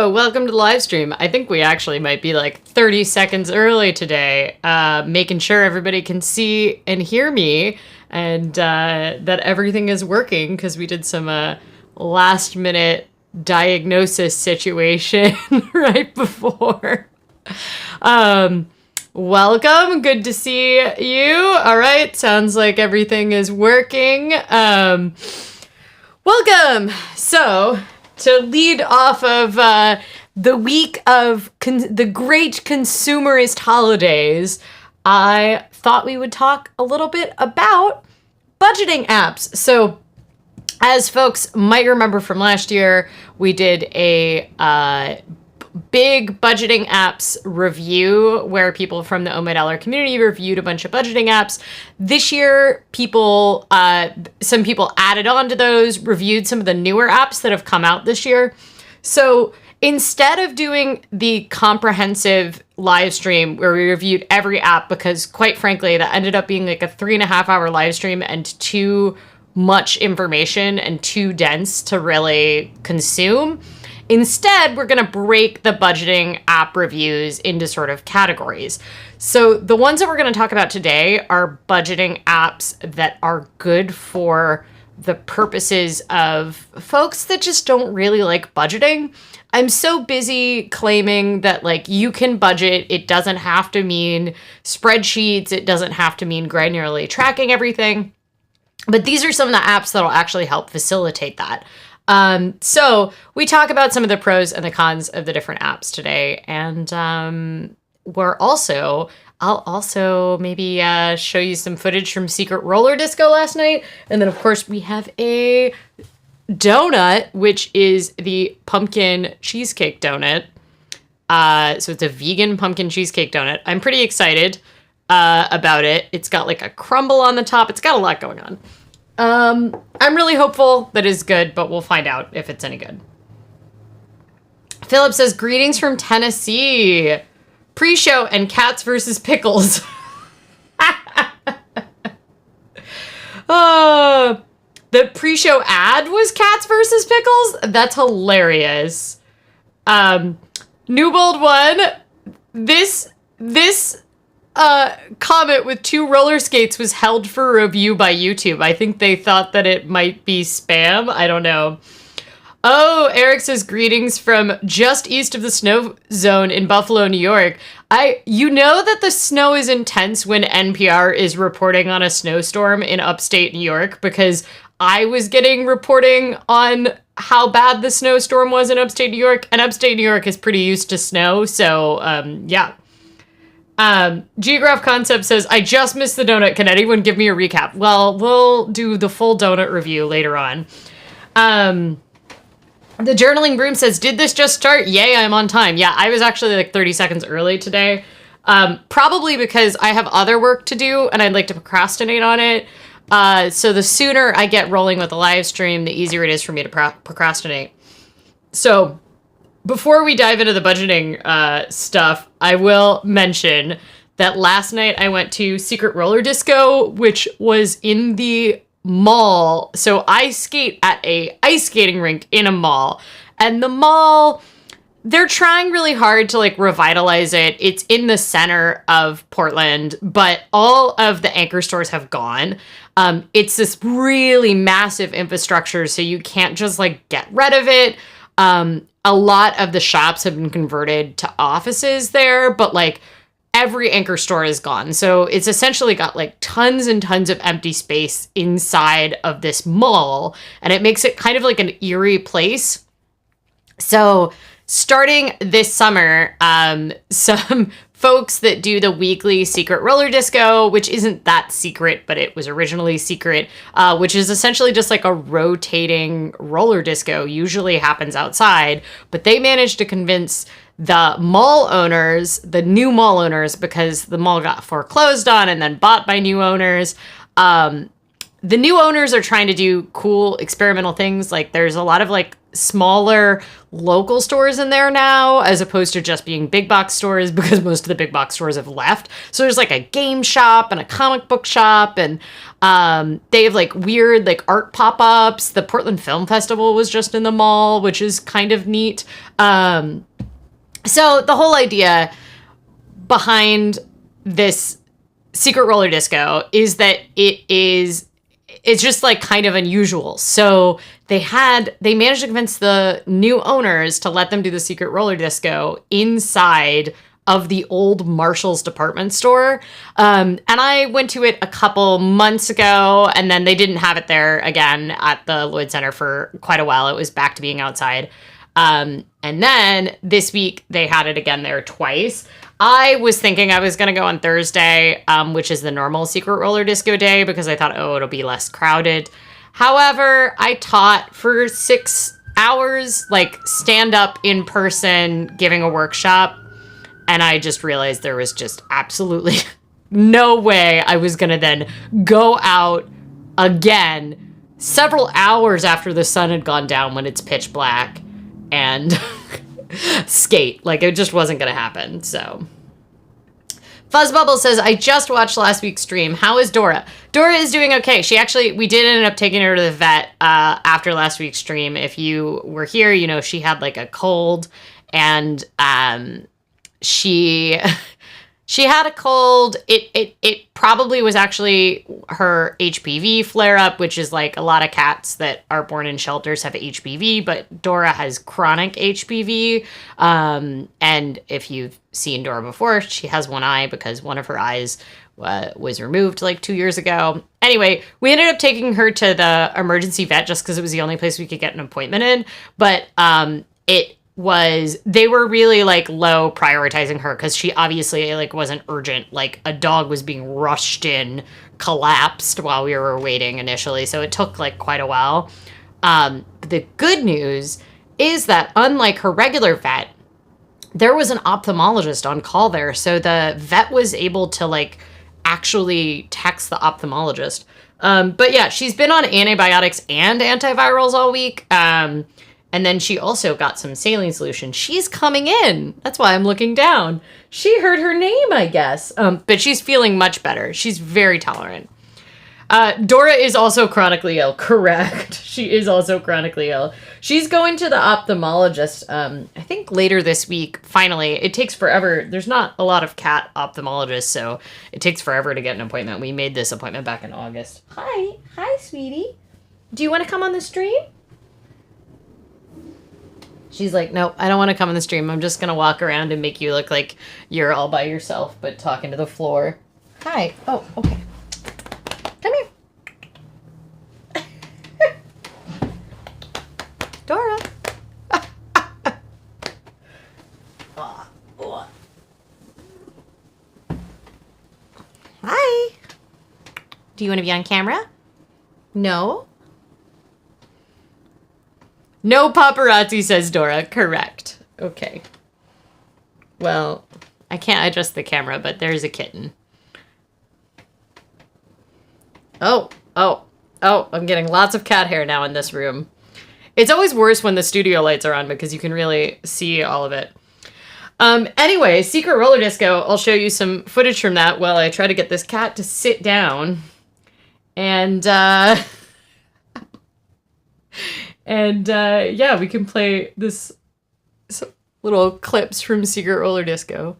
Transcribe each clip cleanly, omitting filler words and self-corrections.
Hello, welcome to the live stream. I think we actually might be like 30 seconds early today, making sure everybody can see and hear me and that everything is working because we did some last minute diagnosis situation right before. Welcome, good to see you. All right, sounds like everything is working. Welcome. So, to lead off of the week of the great consumerist holidays, I thought we would talk a little bit about budgeting apps. So, as folks might remember from last year, we did a big budgeting apps review where people from the Oh My Dollar community reviewed a bunch of budgeting apps. This year, some people added on to those, reviewed some of the newer apps that have come out this year. So instead of doing the comprehensive live stream where we reviewed every app, because quite frankly, that ended up being like a 3.5-hour live stream and too much information and too dense to really consume. Instead, we're going to break the budgeting app reviews into sort of categories. So the ones that we're going to talk about today are budgeting apps that are good for the purposes of folks that just don't really like budgeting. I'm so busy claiming that like you can budget. It doesn't have to mean spreadsheets. It doesn't have to mean granularly tracking everything. But these are some of the apps that'll actually help facilitate that. So we talk about some of the pros and the cons of the different apps today. And I'll also maybe show you some footage from Secret Roller Disco last night. And then, of course, we have a donut, which is the pumpkin cheesecake donut. So it's a vegan pumpkin cheesecake donut. I'm pretty excited about it. It's got like a crumble on the top. It's got a lot going on. I'm really hopeful that it's good, but we'll find out if it's any good. Philip says, greetings from Tennessee. Pre-show and cats versus pickles. The pre-show ad was cats versus pickles? That's hilarious. Newbold one. This Comet with 2 roller skates was held for review by YouTube. I think they thought that it might be spam. I don't know. Oh, Eric says greetings from just east of the snow zone in Buffalo, New York. You know that the snow is intense when NPR is reporting on a snowstorm in upstate New York, because I was getting reporting on how bad the snowstorm was in upstate New York, and upstate New York is pretty used to snow. So, yeah. Geograph Concept says, I just missed the donut. Can anyone give me a recap? Well, we'll do the full donut review later on. The Journaling Broom says, did this just start? Yay, I'm on time. Yeah, I was actually like 30 seconds early today. Probably because I have other work to do and I'd like to procrastinate on it. So the sooner I get rolling with the live stream, the easier it is for me to procrastinate. So before we dive into the budgeting stuff, I will mention that last night I went to Secret Roller Disco, which was in the mall. So I skate at a ice skating rink in a mall. And the mall, they're trying really hard to like revitalize it. It's in the center of Portland, but all of the anchor stores have gone. It's this really massive infrastructure, so you can't just like get rid of it. A lot of the shops have been converted to offices there, but like every anchor store is gone. So it's essentially got like tons and tons of empty space inside of this mall, and it makes it kind of like an eerie place. So starting this summer, some folks that do the weekly Secret Roller Disco, which isn't that secret, but it was originally secret, which is essentially just like a rotating roller disco, usually happens outside, but they managed to convince the mall owners, the new mall owners, because the mall got foreclosed on and then bought by new owners, the new owners are trying to do cool experimental things. Like there's a lot of like smaller local stores in there now, as opposed to just being big box stores, because most of the big box stores have left. So there's like a game shop and a comic book shop, and they have like weird like art pop-ups. The Portland Film Festival was just in the mall, which is kind of neat. So the whole idea behind this secret roller disco is that it's just like kind of unusual. So they managed to convince the new owners to let them do the secret roller disco inside of the old Marshall's department store. And I went to it a couple months ago, and then they didn't have it there again at the Lloyd Center for quite a while. It was back to being outside. And then this week they had it again there twice. I was thinking I was going to go on Thursday, which is the normal secret roller disco day, because I thought, it'll be less crowded. However, I taught for 6 hours, like stand up in person, giving a workshop. And I just realized there was just absolutely no way I was going to then go out again several hours after the sun had gone down when it's pitch black and skate. Like, it just wasn't going to happen. So Fuzzbubble says, I just watched last week's stream. How is Dora? Dora is doing okay. We did end up taking her to the vet after last week's stream. If you were here, you know, she had like a cold, and she had a cold. It probably was actually her HPV flare-up, which is like a lot of cats that are born in shelters have HPV, but Dora has chronic HPV. And if you've seen Dora before, she has one eye because one of her eyes was removed like 2 years ago. Anyway, we ended up taking her to the emergency vet just because it was the only place we could get an appointment in. But they were really like low prioritizing her because she obviously like wasn't urgent. Like a dog was being rushed in, collapsed while we were waiting initially. So it took like quite a while. The good news is that unlike her regular vet, there was an ophthalmologist on call there. So the vet was able to like actually text the ophthalmologist. But yeah, she's been on antibiotics and antivirals all week. And then she also got some saline solution. She's coming in. That's why I'm looking down. She heard her name, I guess. But she's feeling much better. She's very tolerant. Dora is also chronically ill. Correct. She is also chronically ill. She's going to the ophthalmologist, I think later this week. Finally, it takes forever. There's not a lot of cat ophthalmologists, so it takes forever to get an appointment. We made this appointment back in August. Hi. Hi, sweetie. Do you want to come on the stream? She's like, nope, I don't want to come on the stream. I'm just going to walk around and make you look like you're all by yourself, but talking to the floor. Hi. Oh, okay. Come here. Dora. Hi. Do you want to be on camera? No? No paparazzi, says Dora. Correct. Okay. Well, I can't adjust the camera, but there's a kitten. Oh, I'm getting lots of cat hair now in this room. It's always worse when the studio lights are on because you can really see all of it. Anyway, Secret Roller Disco, I'll show you some footage from that while I try to get this cat to sit down. And, yeah, we can play this little clips from Secret Roller Disco.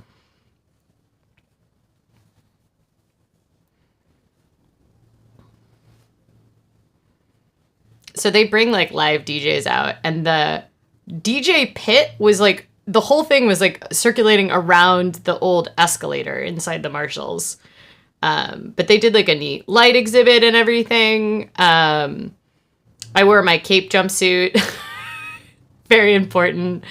So they bring like live DJs out, and the DJ pit was like, the whole thing was like circulating around the old escalator inside the Marshalls. But they did like a neat light exhibit and everything. I wore my cape jumpsuit. Very important.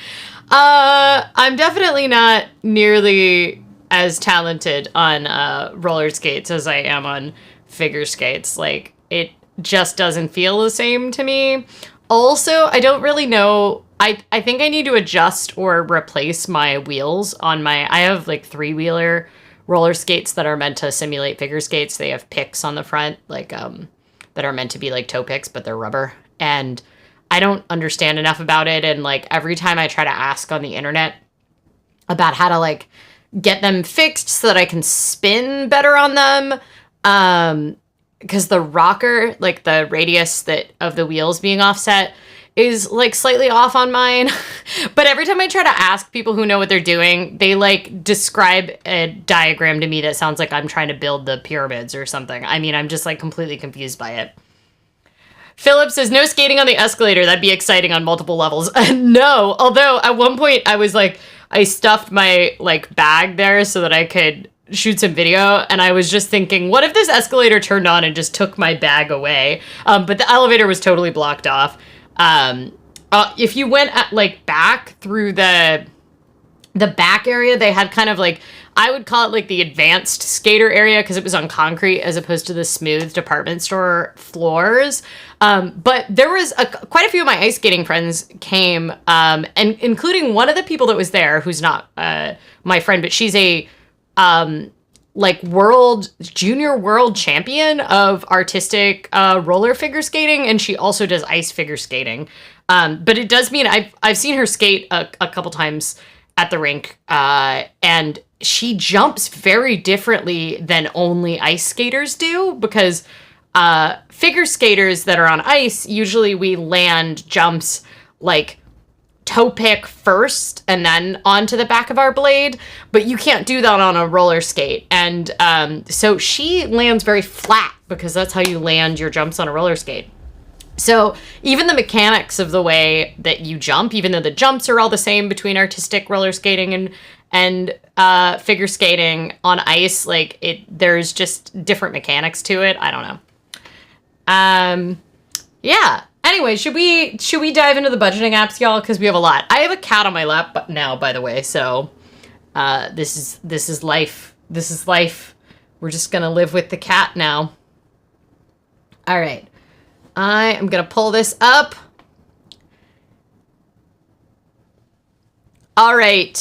I'm definitely not nearly as talented on roller skates as I am on figure skates. Like, it just doesn't feel the same to me. Also, I don't really know. I think I need to adjust or replace my wheels on I have like 3-wheeler roller skates that are meant to simulate figure skates. They have picks on the front, like that are meant to be like toe picks, but they're rubber. And I don't understand enough about it. And like every time I try to ask on the internet about how to like get them fixed so that I can spin better on them, because the rocker, like the radius that of the wheels being offset, is like slightly off on mine. But every time I try to ask people who know what they're doing, they like describe a diagram to me that sounds like I'm trying to build the pyramids or something. I mean, I'm just like completely confused by it. Philip says, no skating on the escalator. That'd be exciting on multiple levels. No, although at one point I was like, I stuffed my like bag there so that I could shoot some video, and I was just thinking, what if this escalator turned on and just took my bag away? But the elevator was totally blocked off. If you went like back through the back area, they had kind of like, I would call it like the advanced skater area because it was on concrete as opposed to the smooth department store floors. But there was quite a few of my ice skating friends came, and including one of the people that was there, who's not my friend, but she's a like junior world champion of artistic roller figure skating, and she also does ice figure skating. But it does mean I've seen her skate a couple times at the rink, and she jumps very differently than only ice skaters do, because figure skaters that are on ice, usually we land jumps like toe pick first and then onto the back of our blade, but you can't do that on a roller skate. And so she lands very flat because that's how you land your jumps on a roller skate. So even the mechanics of the way that you jump, even though the jumps are all the same between artistic roller skating and figure skating on ice, like there's just different mechanics to it. I don't know. Yeah. Anyway, should we dive into the budgeting apps, y'all? Because we have a lot. I have a cat on my lap now, by the way. So this is life. This is life. We're just gonna live with the cat now. All right. I am going to pull this up. All right.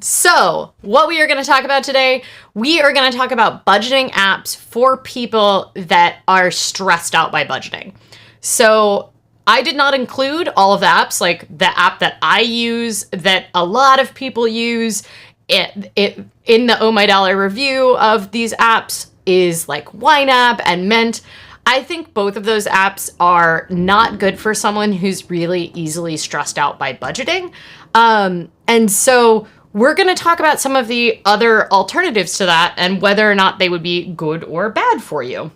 So what we are going to talk about today, we are going to talk about budgeting apps for people that are stressed out by budgeting. So I did not include all of the apps, like the app that I use, that a lot of people use. It in the Oh My Dollar review of these apps is like YNAB and Mint. I think both of those apps are not good for someone who's really easily stressed out by budgeting. And so we're going to talk about some of the other alternatives to that and whether or not they would be good or bad for you.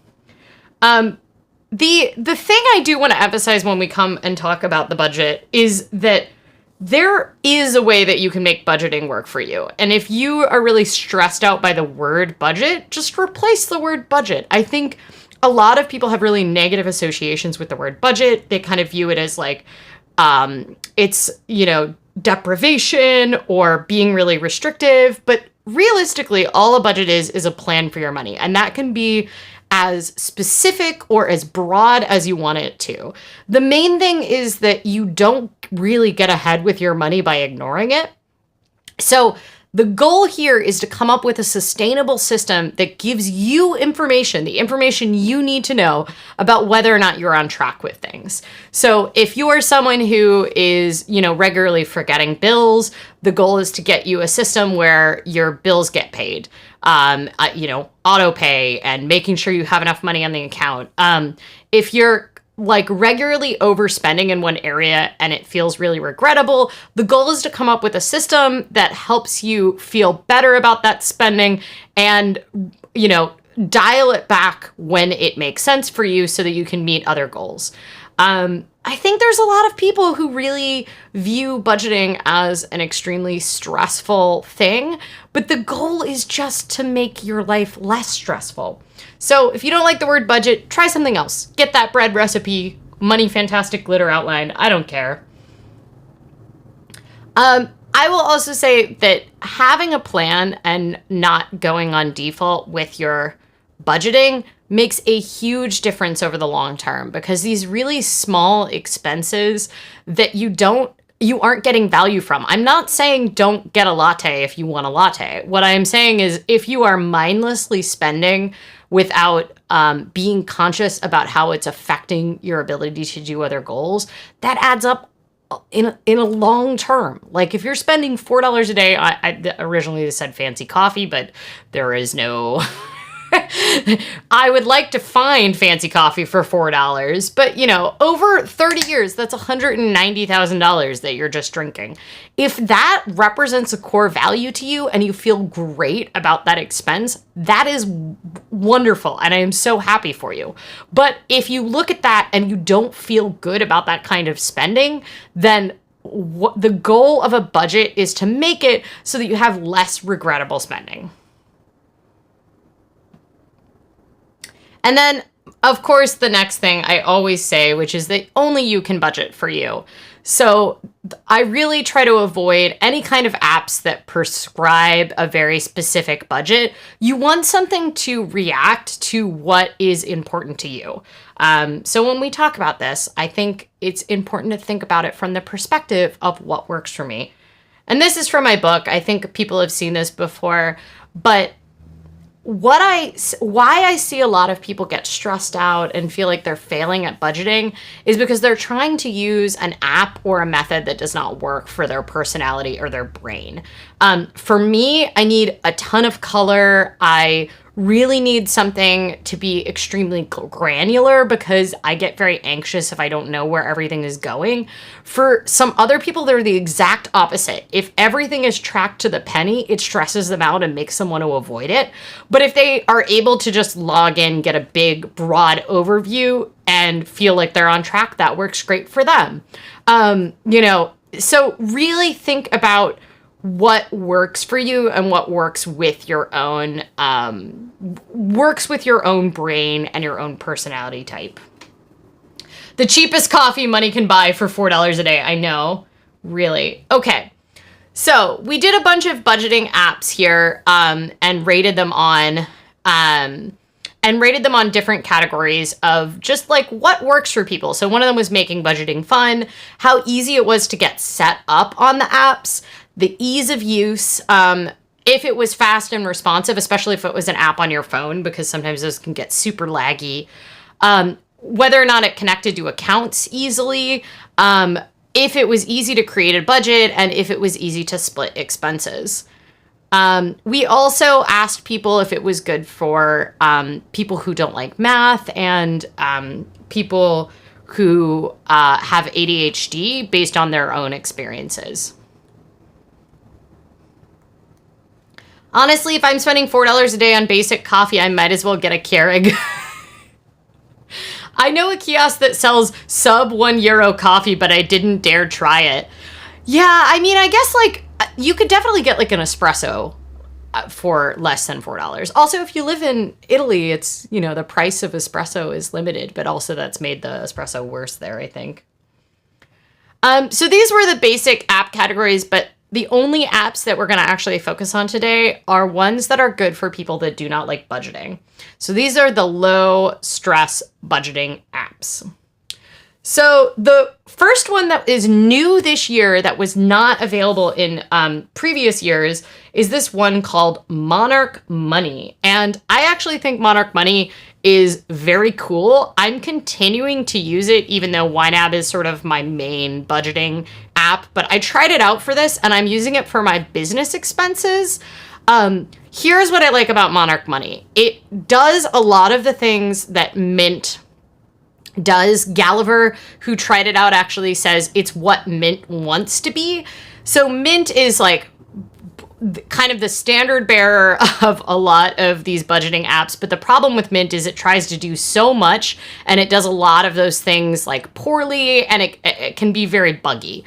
The thing I do want to emphasize when we come and talk about the budget is that there is a way that you can make budgeting work for you. And if you are really stressed out by the word budget, just replace the word budget. I think a lot of people have really negative associations with the word budget. They kind of view it as like, it's, deprivation or being really restrictive. But realistically, all a budget is a plan for your money. And that can be as specific or as broad as you want it to. The main thing is that you don't really get ahead with your money by ignoring it. So the goal here is to come up with a sustainable system that gives you information, the information you need to know about whether or not you're on track with things. So if you are someone who is, regularly forgetting bills, the goal is to get you a system where your bills get paid, auto pay and making sure you have enough money on the account. If you're like regularly overspending in one area and it feels really regrettable, the goal is to come up with a system that helps you feel better about that spending and, dial it back when it makes sense for you so that you can meet other goals. I think there's a lot of people who really view budgeting as an extremely stressful thing, but the goal is just to make your life less stressful. So if you don't like the word budget, try something else. Get that bread recipe, money fantastic glitter outline. I don't care. I will also say that having a plan and not going on default with your budgeting makes a huge difference over the long term, because these really small expenses that you aren't getting value from. I'm not saying don't get a latte if you want a latte. What I'm saying is if you are mindlessly spending without being conscious about how it's affecting your ability to do other goals, that adds up in a long term. Like if you're spending $4 a day, I originally said fancy coffee, but there is no I would like to find fancy coffee for $4, but over 30 years, that's $190,000 that you're just drinking. If that represents a core value to you and you feel great about that expense, that is wonderful. And I am so happy for you. But if you look at that and you don't feel good about that kind of spending, then the goal of a budget is to make it so that you have less regrettable spending. And then, of course, the next thing I always say, which is that only you can budget for you. So I really try to avoid any kind of apps that prescribe a very specific budget. You want something to react to what is important to you. So when we talk about this, I think it's important to think about it from the perspective of what works for me. And this is from my book. I think people have seen this before, but why I see a lot of people get stressed out and feel like they're failing at budgeting is because they're trying to use an app or a method that does not work for their personality or their brain. For me, I need a ton of color. I really need something to be extremely granular because I get very anxious if I don't know where everything is going. For some other people, they're the exact opposite. If everything is tracked to the penny, it stresses them out and makes them want to avoid it. But if they are able to just log in, get a big, broad overview, and feel like they're on track, that works great for them. So really think about what works for you and what works with your own brain and your own personality type. The cheapest coffee money can buy for $4 a day. I know, really. Okay, so we did a bunch of budgeting apps here and rated them on different categories of just like what works for people. So one of them was making budgeting fun, how easy it was to get set up on the apps, the ease of use, if it was fast and responsive, especially if it was an app on your phone, because sometimes those can get super laggy, whether or not it connected to accounts easily, if it was easy to create a budget, and if it was easy to split expenses. We also asked people if it was good for people who don't like math and people who have ADHD based on their own experiences. Honestly, if I'm spending $4 a day on basic coffee, I might as well get a Keurig. I know a kiosk that sells sub €1 coffee, but I didn't dare try it. Yeah, I mean, I guess like you could definitely get like an espresso for less than $4. Also, if you live in Italy, it's, the price of espresso is limited, but also that's made the espresso worse there, I think. So these were the basic app categories, but the only apps that we're going to actually focus on today are ones that are good for people that do not like budgeting. So these are the low stress budgeting apps. So the first one that is new this year that was not available in previous years is this one called Monarch Money. And I actually think Monarch Money is very cool. I'm continuing to use it, even though YNAB is sort of my main budgeting app. But I tried it out for this, and I'm using it for my business expenses. Here's what I like about Monarch Money. It does a lot of the things that Mint does. Gulliver, who tried it out, actually says it's what Mint wants to be. So Mint is like kind of the standard bearer of a lot of these budgeting apps. But the problem with Mint is it tries to do so much, and it does a lot of those things like poorly, and it can be very buggy.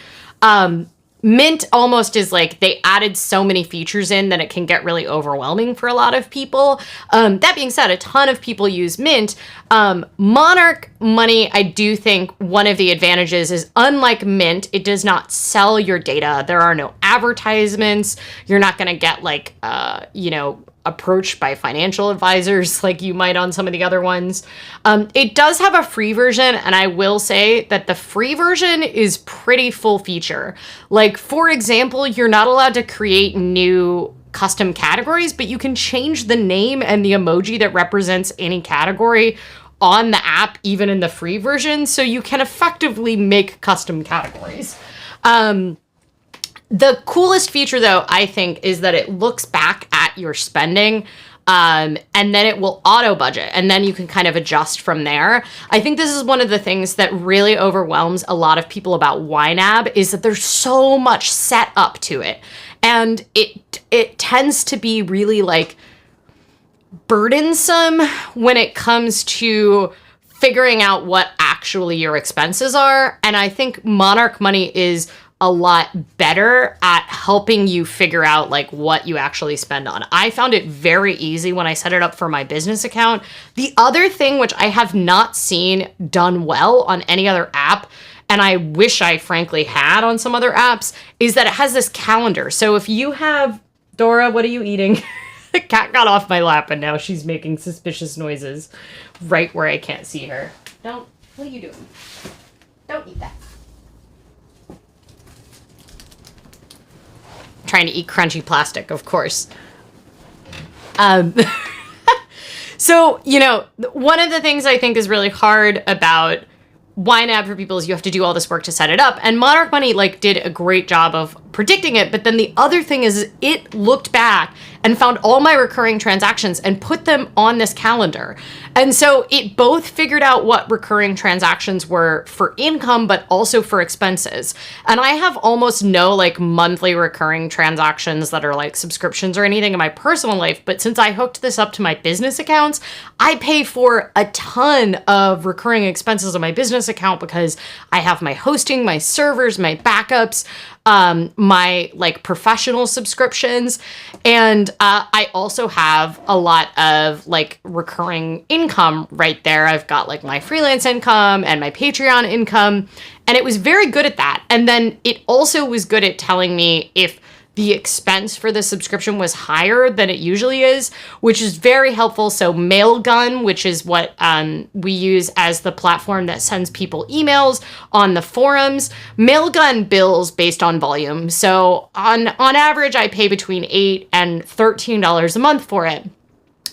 Mint almost is like they added so many features in that it can get really overwhelming for a lot of people. That being said, a ton of people use Mint. Monarch Money, I do think one of the advantages is, unlike Mint, it does not sell your data. There are no advertisements. You're not going to get like, approached by financial advisors like you might on some of the other ones. It does have a free version, and I will say that the free version is pretty full feature. Like, for example, you're not allowed to create new custom categories, but you can change the name and the emoji that represents any category on the app, even in the free version. So you can effectively make custom categories. The coolest feature, though, I think, is that it looks back at your spending, and then it will auto budget, and then you can kind of adjust from there. I think this is one of the things that really overwhelms a lot of people about YNAB, is that there's so much set up to it. And it tends to be really like burdensome when it comes to figuring out what actually your expenses are. And I think Monarch Money is a lot better at helping you figure out like what you actually spend on. I found it very easy when I set it up for my business account. The other thing, which I have not seen done well on any other app, and I wish I frankly had on some other apps, is that it has this calendar. So if you have, Dora, what are you eating? The cat got off my lap and now she's making suspicious noises right where I can't see her. What are you doing? Don't eat that. Trying to eat crunchy plastic, of course. So, one of the things I think is really hard about YNAB for people is you have to do all this work to set it up. And Monarch Money did a great job of predicting it. But then the other thing is it looked back and found all my recurring transactions and put them on this calendar. And so it both figured out what recurring transactions were for income, but also for expenses. And I have almost no monthly recurring transactions that are subscriptions or anything in my personal life. But since I hooked this up to my business accounts, I pay for a ton of recurring expenses on my business account because I have my hosting, my servers, my backups, my professional subscriptions. And I also have a lot of recurring income right there. I've got my freelance income and my Patreon income, and it was very good at that. And then it also was good at telling me if the expense for the subscription was higher than it usually is, which is very helpful. So Mailgun, which is what we use as the platform that sends people emails on the forums, Mailgun bills based on volume. So on average, I pay between $8 and $13 a month for it.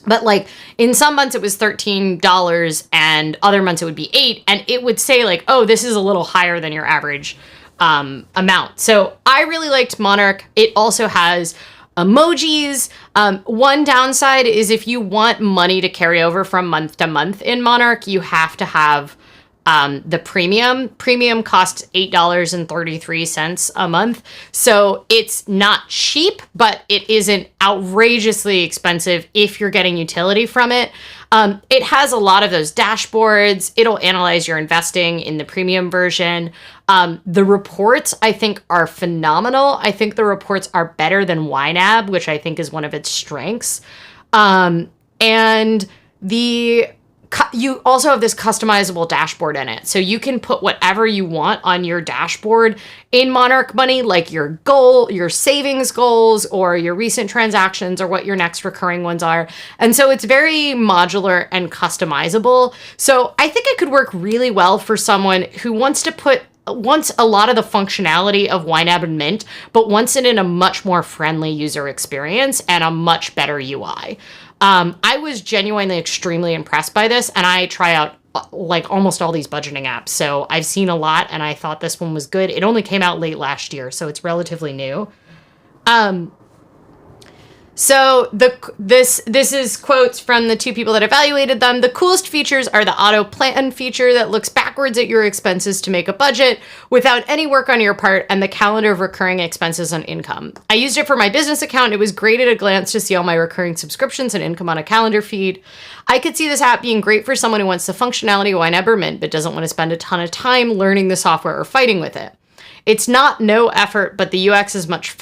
But in some months it was $13 and other months it would be $8. And it would say oh, this is a little higher than your average amount. So I really liked Monarch. It also has emojis. One downside is if you want money to carry over from month to month in Monarch, you have to have the premium. Premium costs $8.33 a month. So it's not cheap, but it isn't outrageously expensive if you're getting utility from it. It has a lot of those dashboards. It'll analyze your investing in the premium version. The reports, I think, are phenomenal. I think the reports are better than YNAB, which I think is one of its strengths. And you also have this customizable dashboard in it. So you can put whatever you want on your dashboard in Monarch Money, like your goal, your savings goals, or your recent transactions, or what your next recurring ones are. And so it's very modular and customizable. So I think it could work really well for someone who wants a lot of the functionality of YNAB and Mint, but wants it in a much more friendly user experience and a much better UI. I was genuinely extremely impressed by this, and I try out almost all these budgeting apps. So I've seen a lot, and I thought this one was good. It only came out late last year, so it's relatively new. So this is quotes from the two people that evaluated them. The coolest features are the auto plan feature that looks backwards at your expenses to make a budget without any work on your part, and the calendar of recurring expenses and income. I used it for my business account. It was great at a glance to see all my recurring subscriptions and income on a calendar feed. I could see this app being great for someone who wants the functionality of YNAB or Mint, but doesn't want to spend a ton of time learning the software or fighting with it. It's not no effort, but the UX is much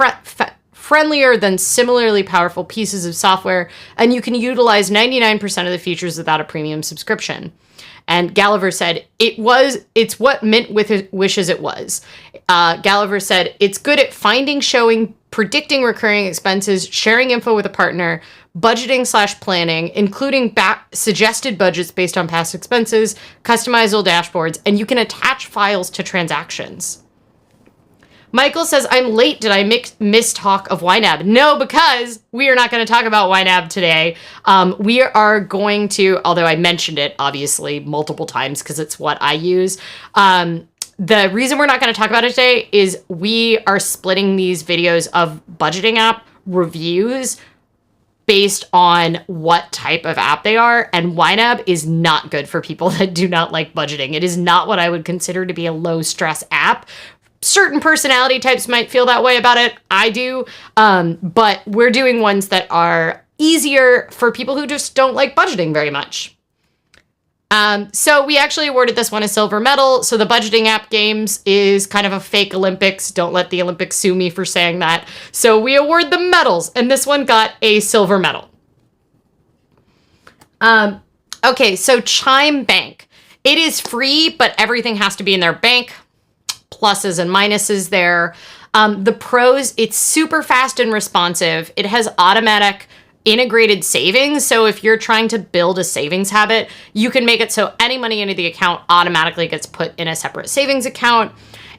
friendlier than similarly powerful pieces of software, and you can utilize 99% of the features without a premium subscription. And Gallagher said, it's what Mint wishes it was. Gallagher said, it's good at finding, showing, predicting recurring expenses, sharing info with a partner, budgeting/planning, including suggested budgets based on past expenses, customizable dashboards, and you can attach files to transactions. Michael says, I'm late. Did I miss talk of YNAB? No, because we are not going to talk about YNAB today. We are going to, although I mentioned it, obviously, multiple times because it's what I use. The reason we're not going to talk about it today is we are splitting these videos of budgeting app reviews based on what type of app they are. And YNAB is not good for people that do not like budgeting. It is not what I would consider to be a low stress app. Certain personality types might feel that way about it. I do. But we're doing ones that are easier for people who just don't like budgeting very much. So we actually awarded this one a silver medal. So the budgeting app games is kind of a fake Olympics. Don't let the Olympics sue me for saying that. So we award the medals, and this one got a silver medal. Okay, so Chime Bank. It is free, but everything has to be in their bank. Pluses and minuses there. The pros, it's super fast and responsive. It has automatic integrated savings. So if you're trying to build a savings habit, you can make it so any money into the account automatically gets put in a separate savings account.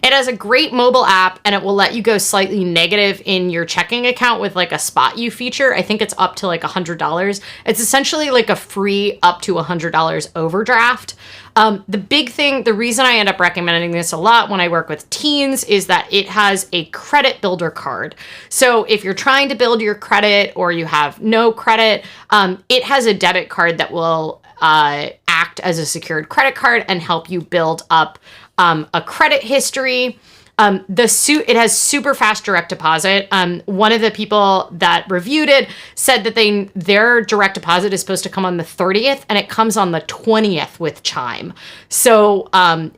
It has a great mobile app, and it will let you go slightly negative in your checking account with like a spot you feature. I think it's up to like $100. It's essentially like a free up to $100 overdraft. The big thing, the reason I end up recommending this a lot when I work with teens is that it has a credit builder card. So if you're trying to build your credit or you have no credit, it has a debit card that will act as a secured credit card and help you build up a credit history. It has super fast direct deposit. One of the people that reviewed it said that their direct deposit is supposed to come on the 30th, and it comes on the 20th with Chime. So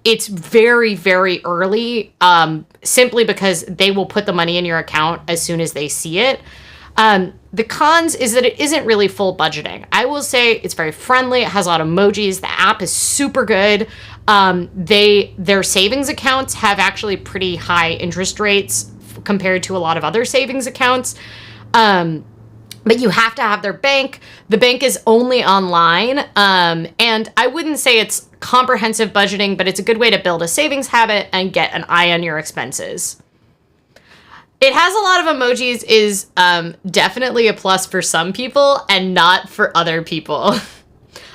it's very, very early, simply because they will put the money in your account as soon as they see it. The cons is that it isn't really full budgeting. I will say it's very friendly. It has a lot of emojis. The app is super good. Their savings accounts have actually pretty high interest rates compared to a lot of other savings accounts. But you have to have their bank. The bank is only online. And I wouldn't say it's comprehensive budgeting, but it's a good way to build a savings habit and get an eye on your expenses. It has a lot of emojis is definitely a plus for some people and not for other people.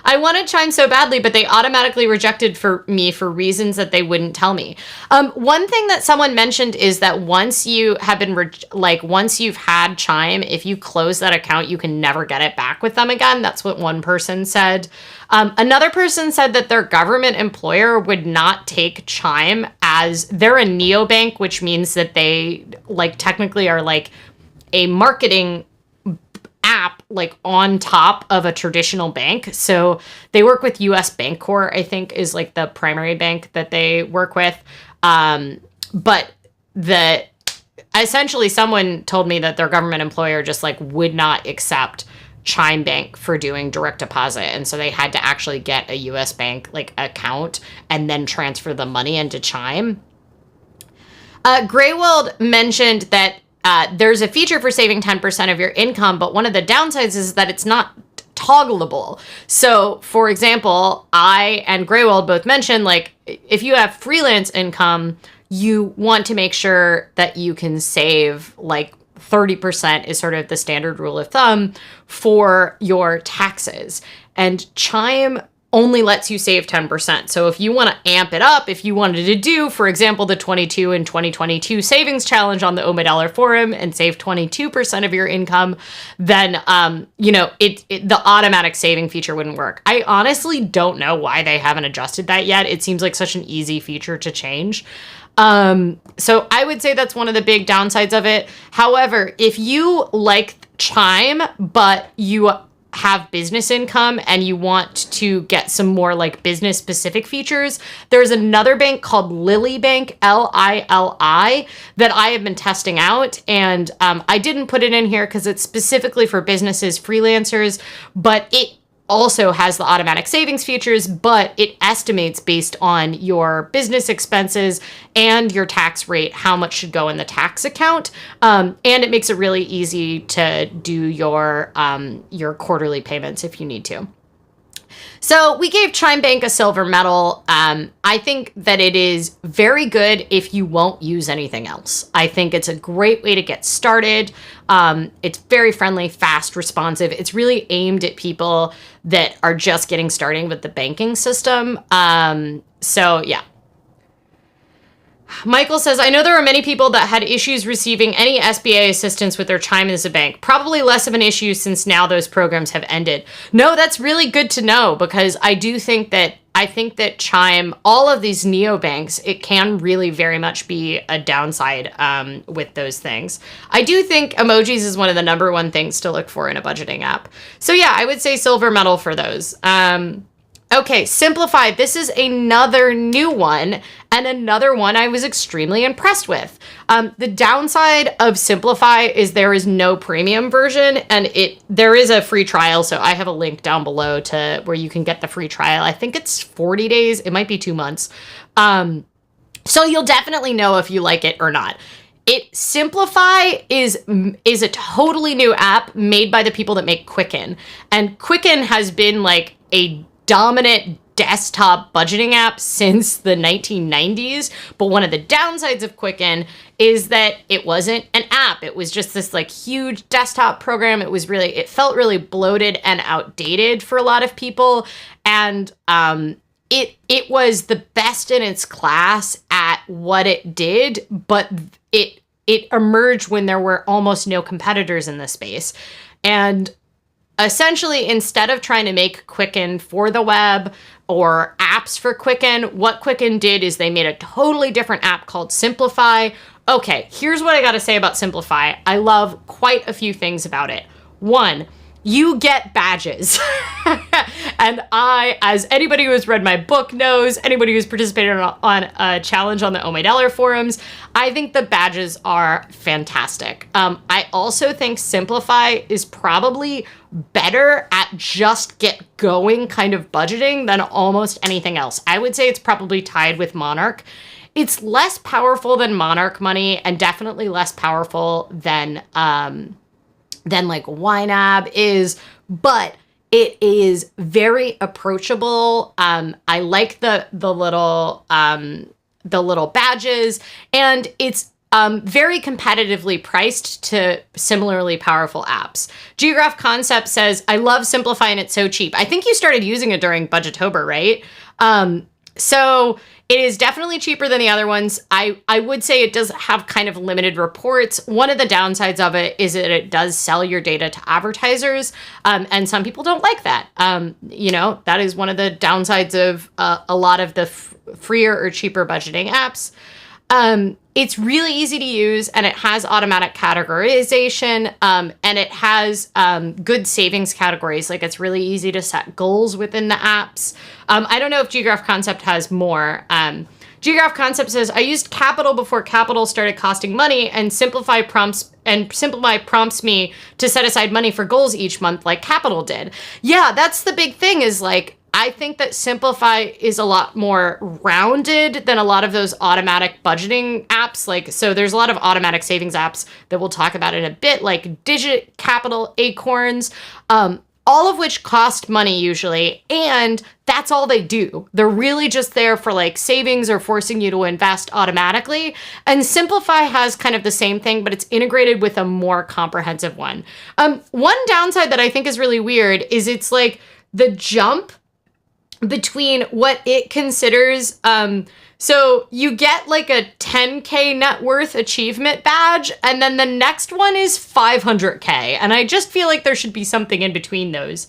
I wanted Chime so badly, but they automatically rejected me for reasons that they wouldn't tell me. One thing that someone mentioned is that once you have been, once you've had Chime, if you close that account, you can never get it back with them again. That's what one person said. Another person said that their government employer would not take Chime as they're a neobank, which means that they technically are like a marketing app on top of a traditional bank. So they work with US Bancorp, I think is the primary bank that they work with. But essentially someone told me that their government employer just would not accept Chime Bank for doing direct deposit. And so they had to actually get a US bank account and then transfer the money into Chime. Graywald mentioned that there's a feature for saving 10% of your income, but one of the downsides is that it's not toggleable. So, for example, I and Graywald both mentioned, if you have freelance income, you want to make sure that you can save 30% is sort of the standard rule of thumb for your taxes. And Chime only lets you save 10%. So if you want to amp it up, if you wanted to do, for example, the 22 and 2022 savings challenge on the Oh My Dollar forum and save 22% of your income, then, the automatic saving feature wouldn't work. I honestly don't know why they haven't adjusted that yet. It seems like such an easy feature to change. So I would say that's one of the big downsides of it. However, if you like Chime, but you have business income and you want to get some more business specific features, there's another bank called Lily Bank, Lili, that I have been testing out. And I didn't put it in here because it's specifically for businesses, freelancers, but it also has the automatic savings features, but it estimates based on your business expenses and your tax rate how much should go in the tax account. And it makes it really easy to do your quarterly payments if you need to. So we gave Chime Bank a silver medal. I think that it is very good if you won't use anything else. I think it's a great way to get started. It's very friendly, fast, responsive. It's really aimed at people that are just getting started with the banking system. So yeah. Michael says, I know there are many people that had issues receiving any SBA assistance with their Chime as a bank. Probably less of an issue since now those programs have ended. No, that's really good to know, because I think that Chime, all of these neobanks, it can really very much be a downside with those things. I do think emojis is one of the number one things to look for in a budgeting app. So yeah, I would say silver medal for those. Okay, Simplify. This is another new one, and another one I was extremely impressed with. The downside of Simplify is there is no premium version, and there is a free trial, so I have a link down below to where you can get the free trial. I think it's 40 days. It might be 2 months. So you'll definitely know if you like it or not. Simplify is a totally new app made by the people that make Quicken, and Quicken has been like a dominant desktop budgeting app since the 1990s. But one of the downsides of Quicken is that it wasn't an app. It was just this like huge desktop program. It felt really bloated and outdated for a lot of people. And it was the best in its class at what it did, but it emerged when there were almost no competitors in the space. And essentially, instead of trying to make Quicken for the web or apps for Quicken, what Quicken did is they made a totally different app called Simplify. Okay, here's what I got to say about Simplify. I love quite a few things about it. One, you get badges. And as anybody who has read my book knows, anybody who's participated on a challenge on the Oh My Dollar forums, I think the badges are fantastic. I also think Simplify is probably better at just get going kind of budgeting than almost anything else. I would say it's probably tied with Monarch. It's less powerful than Monarch Money, and definitely less powerful than like YNAB is, but it is very approachable. I like the little badges, and it's very competitively priced to similarly powerful apps. Geograph Concept says, I love Simplify and it's so cheap. I think you started using it during Budgetober, right? So it is definitely cheaper than the other ones. I would say it does have kind of limited reports. One of the downsides of it is that it does sell your data to advertisers, and some people don't like that. That is one of the downsides of a lot of the freer or cheaper budgeting apps. It's really easy to use, and it has automatic categorization, and it has good savings categories. Like, it's really easy to set goals within the apps. I don't know if Geograph Concept has more. Geograph Concept says, I used Capital before Capital started costing money, and Simplify prompts me to set aside money for goals each month like Capital did. Yeah, that's the big thing, is like, I think that Simplify is a lot more rounded than a lot of those automatic budgeting apps. So there's a lot of automatic savings apps that we'll talk about in a bit, like Digit, Capital, Acorns, all of which cost money usually, and that's all they do. They're really just there for like savings or forcing you to invest automatically. And Simplify has kind of the same thing, but it's integrated with a more comprehensive one. One downside that I think is really weird is it's like the jump between what it considers, so you get like a 10K net worth achievement badge, and then the next one is 500K. And I just feel like there should be something in between those.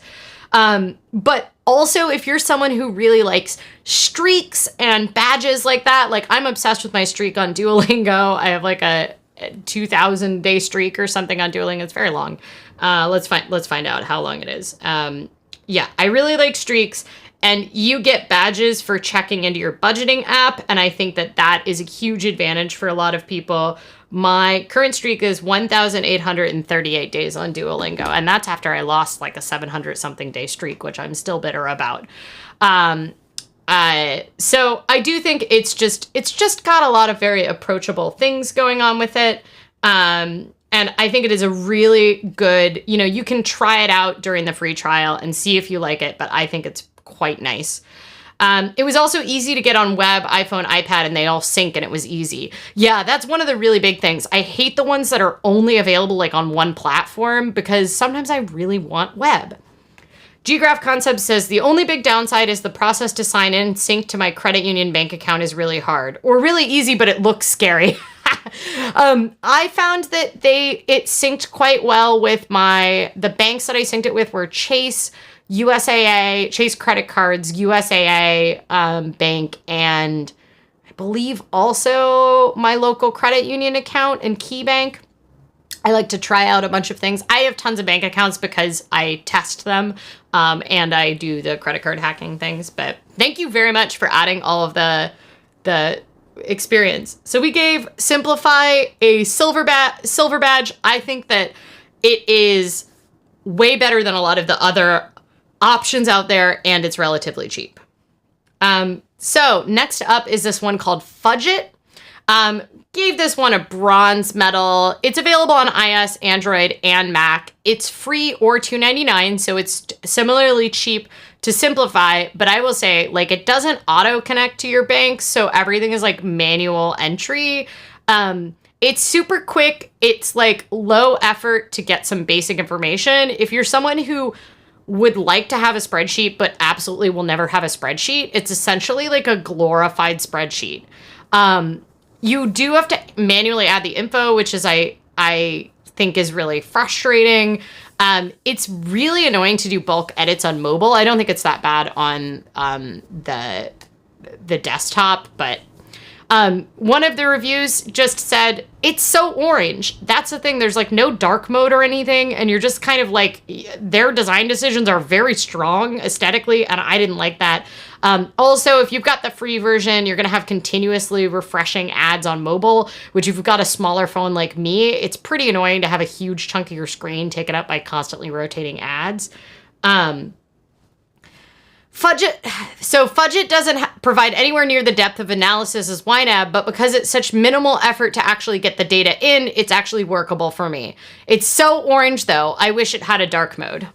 But also, if you're someone who really likes streaks and badges like that, like I'm obsessed with my streak on Duolingo. I have like a 2,000 day streak or something on Duolingo. It's very long. Let's find out how long it is. Yeah, I really like streaks. And you get badges for checking into your budgeting app. And I think that that is a huge advantage for a lot of people. My current streak is 1,838 days on Duolingo. And that's after I lost like a 700 something day streak, which I'm still bitter about. So I do think it's just got a lot of very approachable things going on with it. And I think it is a really good, you can try it out during the free trial and see if you like it. But I think it's quite nice. It was also easy to get on web, iPhone, iPad, and they all sync and it was easy. Yeah, that's one of the really big things. I hate the ones that are only available like on one platform because sometimes I really want web. Geograph Concepts says the only big downside is the process to sign in and sync to my credit union bank account is really hard or really easy, but it looks scary. I found that it synced quite well with the banks that I synced it with were Chase, USAA, Chase credit cards, USAA bank, and I believe also my local credit union account and KeyBank. I like to try out a bunch of things. I have tons of bank accounts because I test them and I do the credit card hacking things. But thank you very much for adding all of the experience. So we gave Simplify a silver badge. I think that it is way better than a lot of the other options out there, and it's relatively cheap. So next up is this one called Fudgit. Gave this one a bronze medal. It's available on iOS, Android, and Mac. It's free or $2.99, so it's similarly cheap to Simplify, but I will say, like, it doesn't auto-connect to your bank, so everything is, like, manual entry. It's super quick. It's, like, low effort to get some basic information. If you're someone who would like to have a spreadsheet but absolutely will never have a spreadsheet, it's essentially like a glorified spreadsheet. You do have to manually add the info, which is I think is really frustrating. It's really annoying to do bulk edits on mobile. I don't think it's that bad on the desktop, but one of the reviews just said, it's so orange. That's the thing. There's like no dark mode or anything. And you're just kind of like, their design decisions are very strong aesthetically. And I didn't like that. Also, if you've got the free version, you're going to have continuously refreshing ads on mobile, which if you've got a smaller phone like me, it's pretty annoying to have a huge chunk of your screen taken up by constantly rotating ads. Fudgit doesn't provide anywhere near the depth of analysis as YNAB, but because it's such minimal effort to actually get the data in, it's actually workable for me. It's so orange, though. I wish it had a dark mode.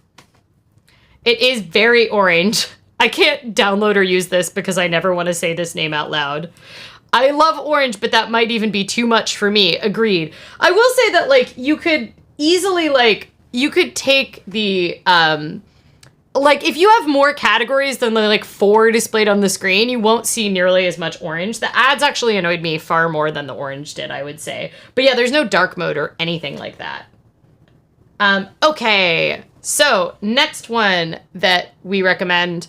It is very orange. I can't download or use this because I never want to say this name out loud. I love orange, but that might even be too much for me. Agreed. I will say that, like, you could easily, like, you could take the, like, if you have more categories than the, like, 4 displayed on the screen, you won't see nearly as much orange. The ads actually annoyed me far more than the orange did, I would say. But yeah, there's no dark mode or anything like that. Okay, so next one that we recommend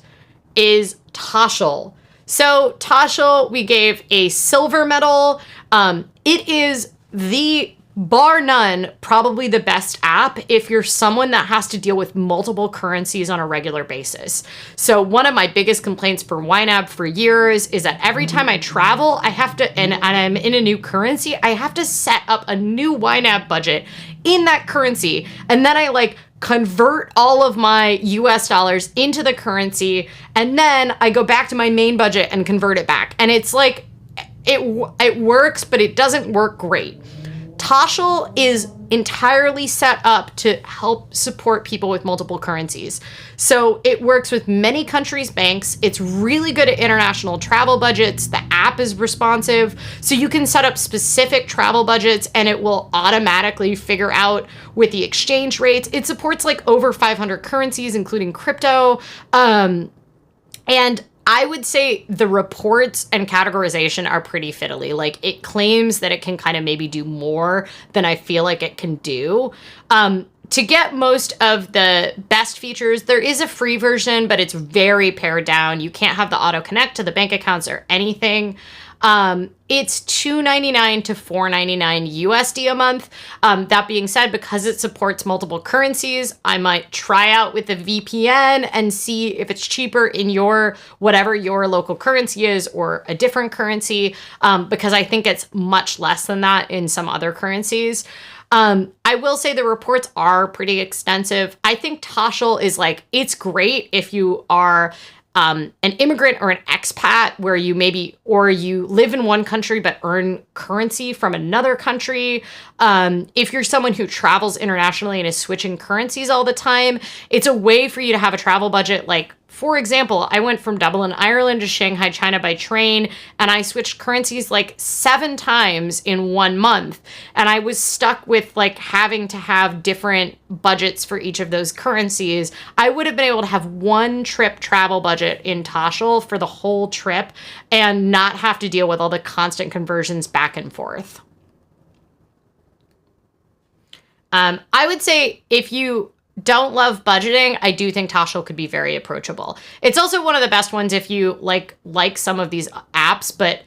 is Toshal. So Toshal, we gave a silver medal. It is the, bar none, probably the best app if you're someone that has to deal with multiple currencies on a regular basis. So one of my biggest complaints for YNAB for years is that every time I travel, I have to, and I'm in a new currency, I have to set up a new YNAB budget in that currency. And then I like convert all of my US dollars into the currency, and then I go back to my main budget and convert it back. And it's like, it works, but it doesn't work great. Toshal is entirely set up to help support people with multiple currencies. So it works with many countries' banks. It's really good at international travel budgets. The app is responsive. So you can set up specific travel budgets and it will automatically figure out with the exchange rates. It supports like over 500 currencies, including crypto. And I would say the reports and categorization are pretty fiddly. Like, it claims that it can kind of maybe do more than I feel like it can do. To get most of the best features, there is a free version, but it's very pared down. You can't have the auto connect to the bank accounts or anything. It's $2.99 to $4.99 USD a month. That being said, because it supports multiple currencies, I might try out with a VPN and see if it's cheaper in your, whatever your local currency is, or a different currency, because I think it's much less than that in some other currencies. I will say the reports are pretty extensive. I think Toshal is like, it's great if you are an immigrant or an expat where you maybe, or you live in one country but earn currency from another country. If you're someone who travels internationally and is switching currencies all the time, it's a way for you to have a travel budget like For example, I went from Dublin, Ireland to Shanghai, China by train, and I switched currencies like 7 times in 1 month. And I was stuck with like having to have different budgets for each of those currencies. I would have been able to have one trip travel budget in Toshel for the whole trip and not have to deal with all the constant conversions back and forth. I would say if you don't love budgeting, I do think Toshel could be very approachable. It's also one of the best ones if you like some of these apps, but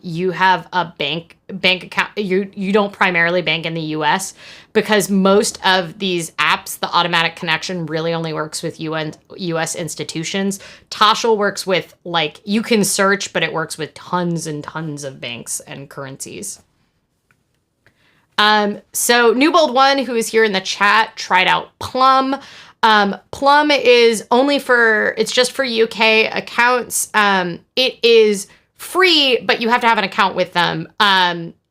you have a bank account. You don't primarily bank in the US, because most of these apps, the automatic connection really only works with US institutions. Toshel works with, like, you can search, but it works with tons and tons of banks and currencies. So Newbold One, who is here in the chat, tried out Plum. Plum is it's just for UK accounts. It is free, but you have to have an account with them.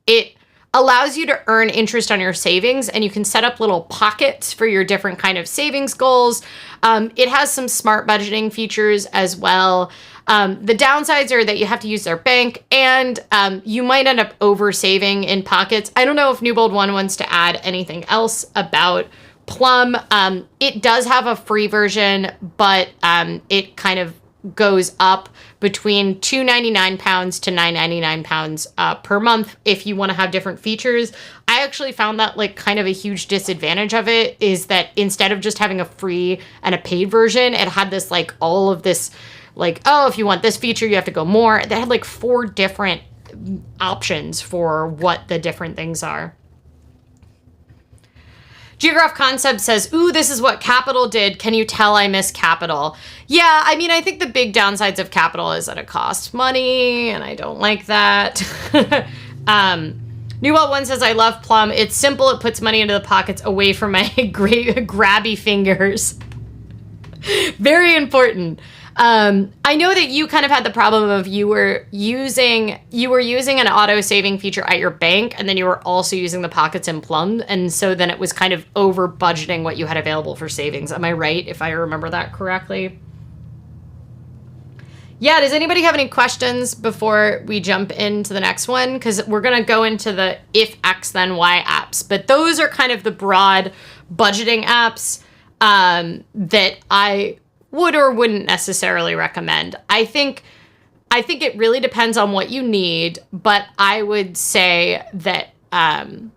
It allows you to earn interest on your savings, and you can set up little pockets for your different kind of savings goals. It has some smart budgeting features as well. The downsides are that you have to use their bank, and you might end up over saving in pockets. I don't know if Newbold One wants to add anything else about Plum. It does have a free version, but it kind of goes up between £2.99 to £9.99 per month if you want to have different features. I actually found that like kind of a huge disadvantage of it is that instead of just having a free and a paid version, it had this like all of this like, oh, if you want this feature, you have to go more. They had like 4 different options for what the different things are. Geograph Concept says, ooh, this is what Capital did. Can you tell I miss Capital? Yeah, I mean, I think the big downsides of Capital is that it costs money, and I don't like that. Newell One says, I love Plum. It's simple. It puts money into the pockets away from my grabby fingers. Very important. I know that you kind of had the problem of you were using an auto saving feature at your bank, and then you were also using the pockets in Plum, and so then it was kind of over budgeting what you had available for savings. Am I right, if I remember that correctly? Yeah, does anybody have any questions before we jump into the next one? Because we're going to go into the if X then Y apps, but those are kind of the broad budgeting apps that I would or wouldn't necessarily recommend. I think it really depends on what you need, but I would say that I'm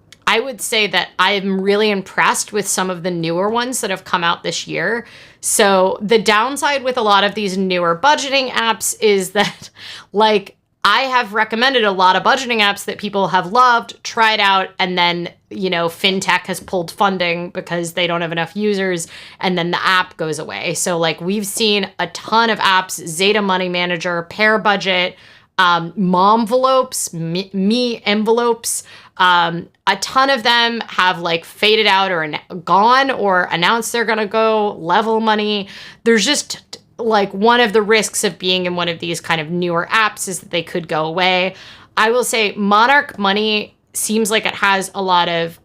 really impressed with some of the newer ones that have come out this year. So the downside with a lot of these newer budgeting apps is that, like, I have recommended a lot of budgeting apps that people have loved, tried out, and then, FinTech has pulled funding because they don't have enough users, and then the app goes away. So, like, we've seen a ton of apps, Zeta Money Manager, Pair Budget, Momvelopes, Me Envelopes. A ton of them have, like, faded out or gone or announced they're going to go. Level Money. There's just like one of the risks of being in one of these kind of newer apps is that they could go away. I will say Monarch Money seems like it has a lot of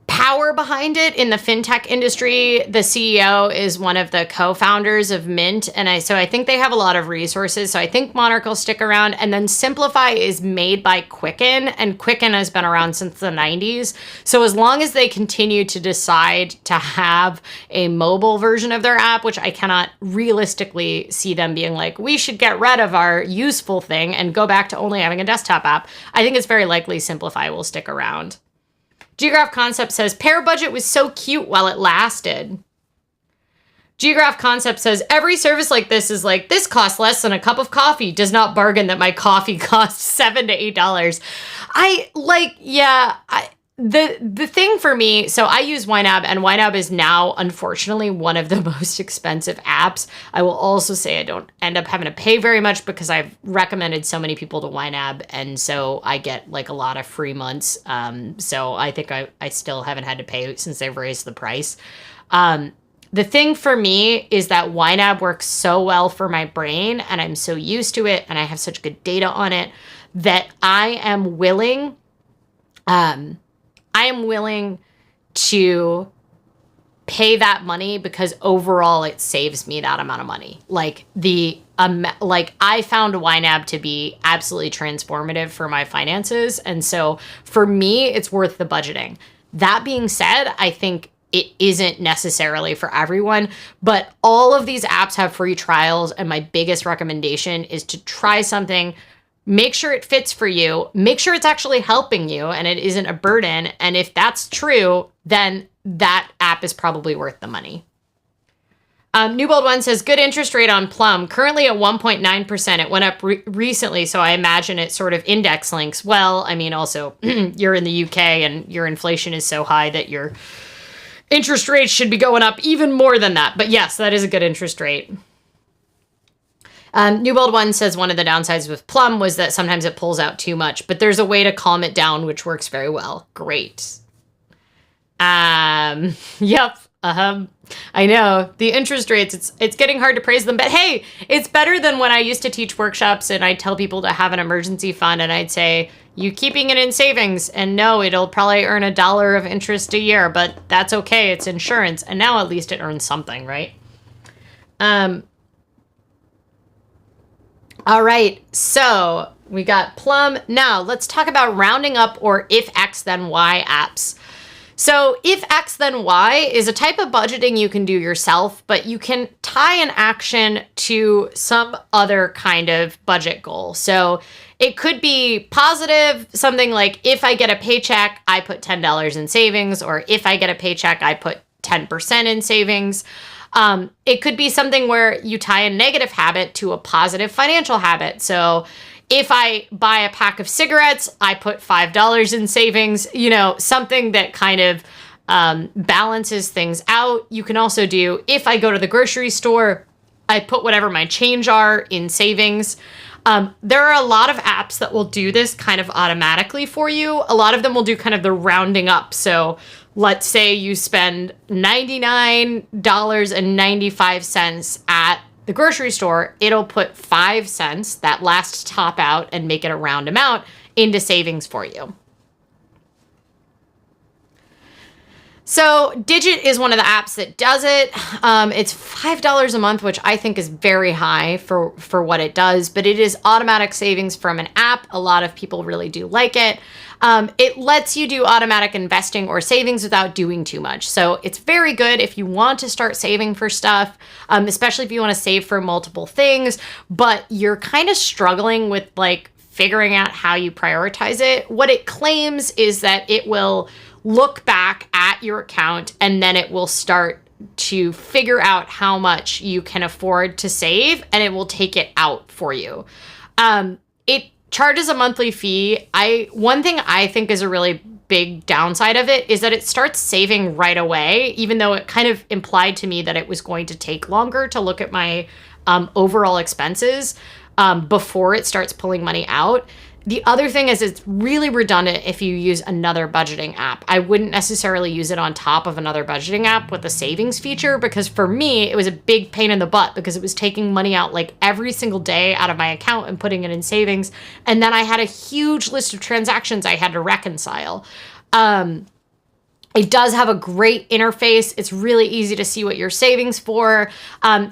power behind it in the fintech industry. The CEO is one of the co-founders of Mint, and I think they have a lot of resources. So I think Monarch will stick around. And then Simplify is made by Quicken, and Quicken has been around since the 90s. So as long as they continue to decide to have a mobile version of their app, which I cannot realistically see them being like, we should get rid of our useful thing and go back to only having a desktop app, I think it's very likely Simplify will stick around. Geograph Concept says, Pair Budget was so cute while it lasted. Geograph Concept says, every service like this is like, this costs less than a cup of coffee. Does not bargain that my coffee costs $7 to $8. The thing for me, so I use YNAB, and YNAB is now, unfortunately, one of the most expensive apps. I will also say I don't end up having to pay very much because I've recommended so many people to YNAB, and so I get like a lot of free months. So I think I still haven't had to pay since they've raised the price. The thing for me is that YNAB works so well for my brain, and I'm so used to it, and I have such good data on it, that I am willing to pay that money because overall it saves me that amount of money. Like I found YNAB to be absolutely transformative for my finances. And so for me, it's worth the budgeting. That being said, I think it isn't necessarily for everyone, but all of these apps have free trials. And my biggest recommendation is to try something, make sure it fits for you, make sure it's actually helping you and it isn't a burden. And if that's true, then that app is probably worth the money. New Bold One says, good interest rate on Plum, currently at 1.9%. It went up recently, so I imagine it sort of index links. Well, I mean, also, you're in the UK and your inflation is so high that your interest rates should be going up even more than that. But yes, that is a good interest rate. New Bold One says one of the downsides with Plum was that sometimes it pulls out too much, but there's a way to calm it down, which works very well. Great. Yep. I know the interest rates, it's getting hard to praise them, but hey, it's better than when I used to teach workshops and I'd tell people to have an emergency fund and I'd say, you keeping it in savings, and no, it'll probably earn $1 of interest a year, but that's okay. It's insurance. And now at least it earns something, right? All right. So we got Plum. Now let's talk about rounding up or if X then Y apps. So if X then Y is a type of budgeting you can do yourself, but you can tie an action to some other kind of budget goal. So it could be positive, something like if I get a paycheck, I put $10 in savings, or if I get a paycheck, I put 10% in savings. It could be something where you tie a negative habit to a positive financial habit. So if I buy a pack of cigarettes, I put $5 in savings, something that kind of balances things out. You can also do, if I go to the grocery store, I put whatever my change are in savings. There are a lot of apps that will do this kind of automatically for you. A lot of them will do kind of the rounding up. So let's say you spend $99.95 at the grocery store, it'll put 5 cents, that last top out, and make it a round amount into savings for you. So Digit is one of the apps that does it. It's $5 a month, which I think is very high for what it does, but it is automatic savings from an app. A lot of people really do like it. It lets you do automatic investing or savings without doing too much. So it's very good if you want to start saving for stuff, especially if you want to save for multiple things, but you're kind of struggling with figuring out how you prioritize it. What it claims is that it will look back at your account and then it will start to figure out how much you can afford to save and it will take it out for you. It charges a monthly fee. One thing I think is a really big downside of it is that it starts saving right away, even though it kind of implied to me that it was going to take longer to look at my overall expenses before it starts pulling money out. The other thing is it's really redundant if you use another budgeting app. I wouldn't necessarily use it on top of another budgeting app with a savings feature, because for me, it was a big pain in the butt because it was taking money out every single day out of my account and putting it in savings. And then I had a huge list of transactions I had to reconcile. It does have a great interface. It's really easy to see what you're savings for. I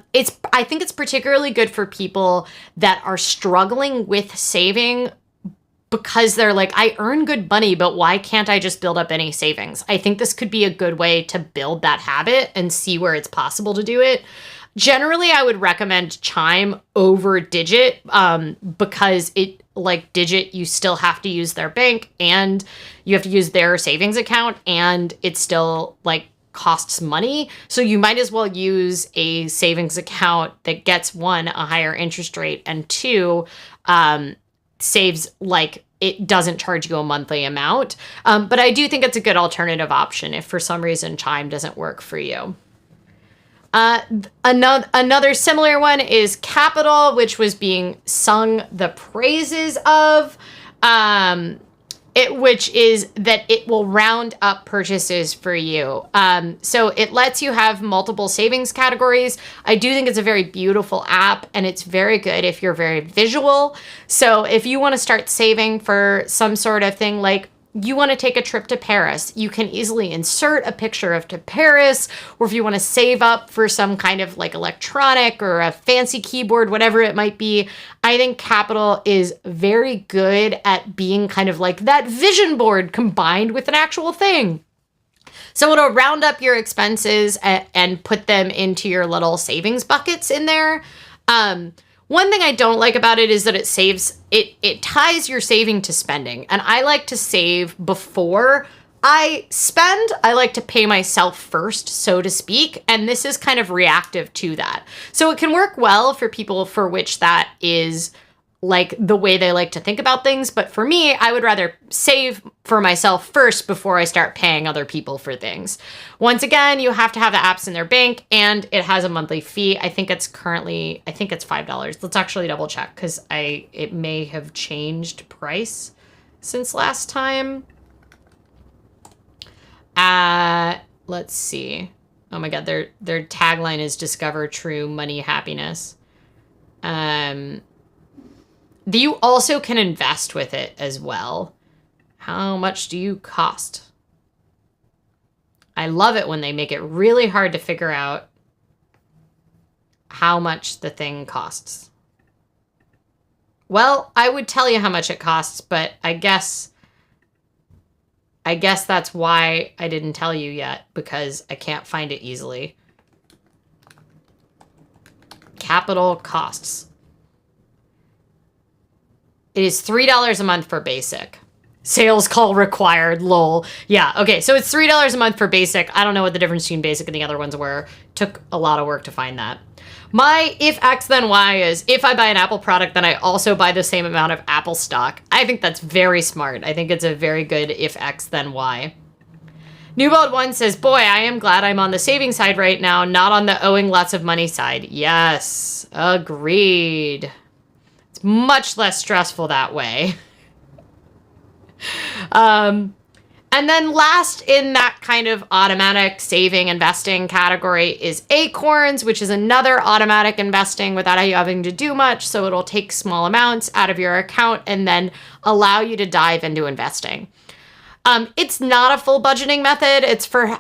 think it's particularly good for people that are struggling with saving because they're like, I earn good money, but why can't I just build up any savings? I think this could be a good way to build that habit and see where it's possible to do it. Generally, I would recommend Chime over Digit because Digit, you still have to use their bank and you have to use their savings account, and it still costs money. So you might as well use a savings account that gets, one, a higher interest rate, and two, saves it doesn't charge you a monthly amount. But I do think it's a good alternative option if for some reason Chime doesn't work for you. Another similar one is Capital, which was being sung the praises of, which is that it will round up purchases for you. So it lets you have multiple savings categories. I do think it's a very beautiful app, and it's very good if you're very visual. So if you want to start saving for some sort of thing like you want to take a trip to Paris, you can easily insert a picture of to Paris, or if you want to save up for some kind of like electronic or a fancy keyboard, whatever it might be, I think Capital is very good at being kind of like that vision board combined with an actual thing. So it'll round up your expenses and put them into your little savings buckets in there. One thing I don't like about it is that it ties your saving to spending. And I like to save before I spend. I like to pay myself first, so to speak. And this is kind of reactive to that. So it can work well for people for which that is like the way they like to think about things. But for me, I would rather save for myself first before I start paying other people for things. Once again, you have to have the apps in their bank and it has a monthly fee. I think it's $5. Let's actually double check because it may have changed price since last time. Let's see. Oh my God, their tagline is discover true money happiness. You also can invest with it as well. How much do you cost? I love it when they make it really hard to figure out how much the thing costs. Well, I would tell you how much it costs, but I guess that's why I didn't tell you yet, because I can't find it easily. Capital costs. It is $3 a month for basic. Sales call required, lol. Yeah, okay, so it's $3 a month for basic. I don't know what the difference between basic and the other ones were. Took a lot of work to find that. My if X then Y is if I buy an Apple product, then I also buy the same amount of Apple stock. I think that's very smart. I think it's a very good if X then Y. Newbold1 says, boy, I am glad I'm on the saving side right now, not on the owing lots of money side. Yes, agreed. Much less stressful that way. And then last in that kind of automatic saving investing category is Acorns, which is another automatic investing without you having to do much. So it'll take small amounts out of your account and then allow you to dive into investing. It's not a full budgeting method.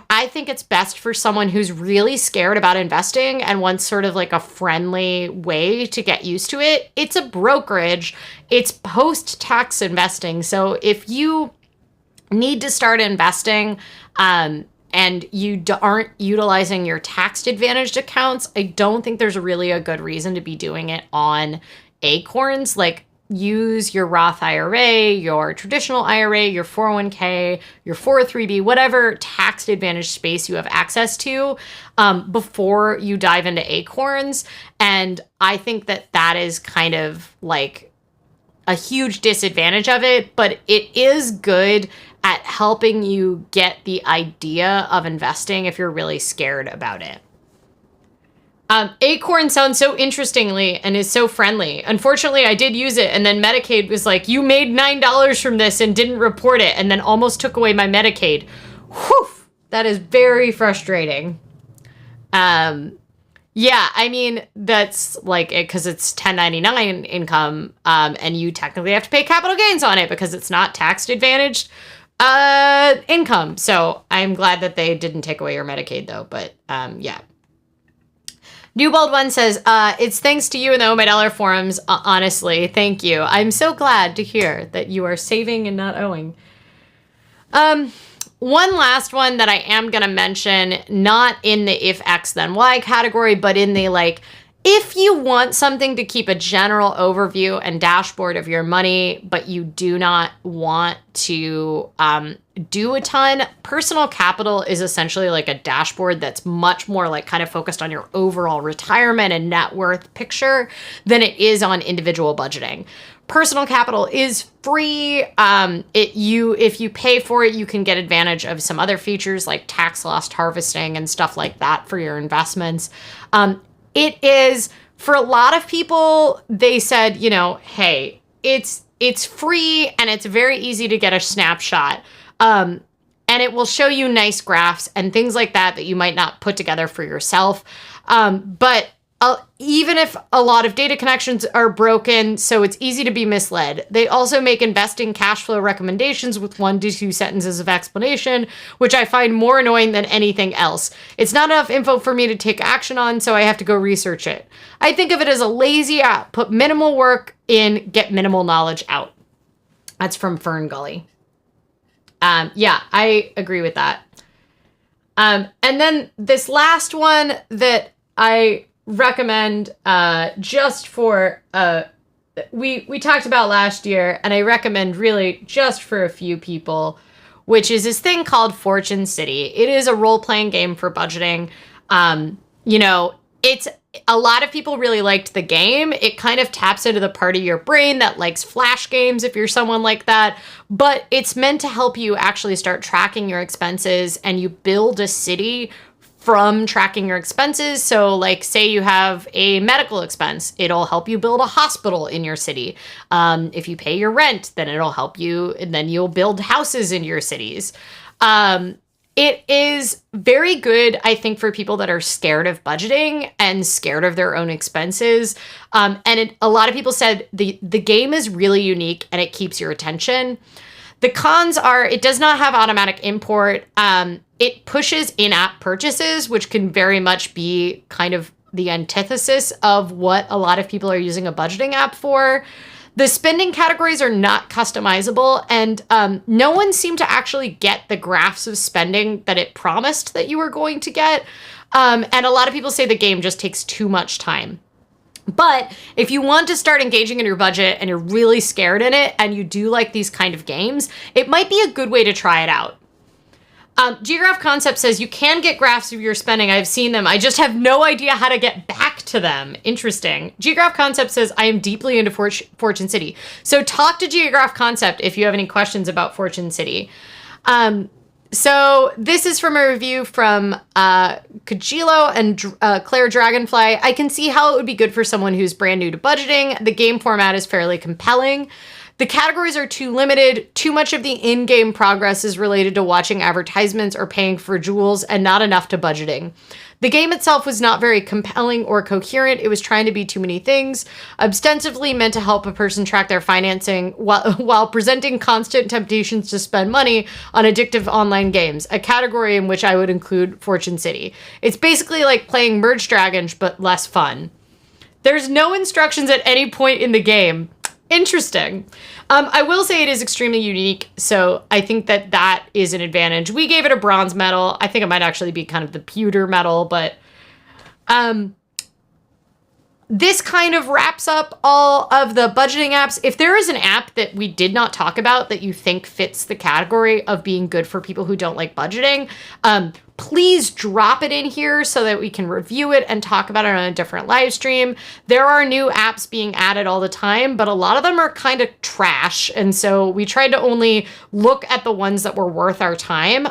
I think it's best for someone who's really scared about investing and wants sort of like a friendly way to get used to it. It's a brokerage. It's post-tax investing. So if you need to start investing, and you aren't utilizing your tax advantaged accounts, I don't think there's really a good reason to be doing it on Acorns. Like, use your Roth IRA, your traditional IRA, your 401k, your 403b, whatever tax advantage space you have access to before you dive into Acorns. And I think that is kind of like a huge disadvantage of it, but it is good at helping you get the idea of investing if you're really scared about it. Acorn sounds so interestingly and is so friendly. Unfortunately, I did use it, and then Medicaid was like, you made $9 from this and didn't report it, and then almost took away my Medicaid. Whew! That is very frustrating. Yeah, I mean, that's like it because it's 1099 income, and you technically have to pay capital gains on it because it's not tax advantaged income. So I'm glad that they didn't take away your Medicaid, though. But yeah. Newbold1 says, it's thanks to you and the Oh My Dollar forums, honestly. Thank you. I'm so glad to hear that you are saving and not owing. One last one that I am going to mention, not in the if X then Y category, but in the like, if you want something to keep a general overview and dashboard of your money, but you do not want to do a ton, Personal Capital is essentially like a dashboard that's much more like kind of focused on your overall retirement and net worth picture than it is on individual budgeting. Personal Capital is free. If you pay for it, you can get advantage of some other features like tax loss harvesting and stuff like that for your investments. It is, for a lot of people, they said, you know, hey, it's free and it's very easy to get a snapshot. And it will show you nice graphs and things like that that you might not put together for yourself. But even if a lot of data connections are broken, so it's easy to be misled. They also make investing cash flow recommendations with 1 to 2 sentences of explanation, which I find more annoying than anything else. It's not enough info for me to take action on, so I have to go research it. I think of it as a lazy app. Put minimal work in, get minimal knowledge out. That's from Fern Gully. Yeah, I agree with that. And then this last one that I recommend just for we talked about last year, and I recommend really just for a few people, which is this thing called Fortune City. It is a role-playing game for budgeting. It's a lot of people really liked the game. It kind of taps into the part of your brain that likes flash games if you're someone like that. But it's meant to help you actually start tracking your expenses, and you build a city from tracking your expenses. So like, say you have a medical expense, it'll help you build a hospital in your city. If you pay your rent, then it'll help you, and then you'll build houses in your cities. It is very good, I think, for people that are scared of budgeting and scared of their own expenses. A lot of people said the game is really unique and it keeps your attention. The cons are it does not have automatic import. It pushes in-app purchases, which can very much be kind of the antithesis of what a lot of people are using a budgeting app for. The spending categories are not customizable, and no one seemed to actually get the graphs of spending that it promised that you were going to get. And a lot of people say the game just takes too much time. But if you want to start engaging in your budget and you're really scared in it and you do like these kind of games, it might be a good way to try it out. Geograph Concept says you can get graphs of your spending. I've seen them. I just have no idea how to get back to them. Interesting. Geograph Concept says I am deeply into Fortune City. So talk to Geograph Concept if you have any questions about Fortune City. So this is from a review from Kajilo and Claire Dragonfly. I can see how it would be good for someone who's brand new to budgeting. The game format is fairly compelling. The categories are too limited. Too much of the in-game progress is related to watching advertisements or paying for jewels, and not enough to budgeting. The game itself was not very compelling or coherent. It was trying to be too many things, ostensibly meant to help a person track their financing while presenting constant temptations to spend money on addictive online games, a category in which I would include Fortune City. It's basically like playing Merge Dragons, but less fun. There's no instructions at any point in the game. Interesting. I will say it is extremely unique, so I think that is an advantage. We gave it a bronze medal. I think it might actually be kind of the pewter medal, but this kind of wraps up all of the budgeting apps. If there is an app that we did not talk about that you think fits the category of being good for people who don't like budgeting, please drop it in here so that we can review it and talk about it on a different live stream. There are new apps being added all the time, but a lot of them are kind of trash. And so we tried to only look at the ones that were worth our time.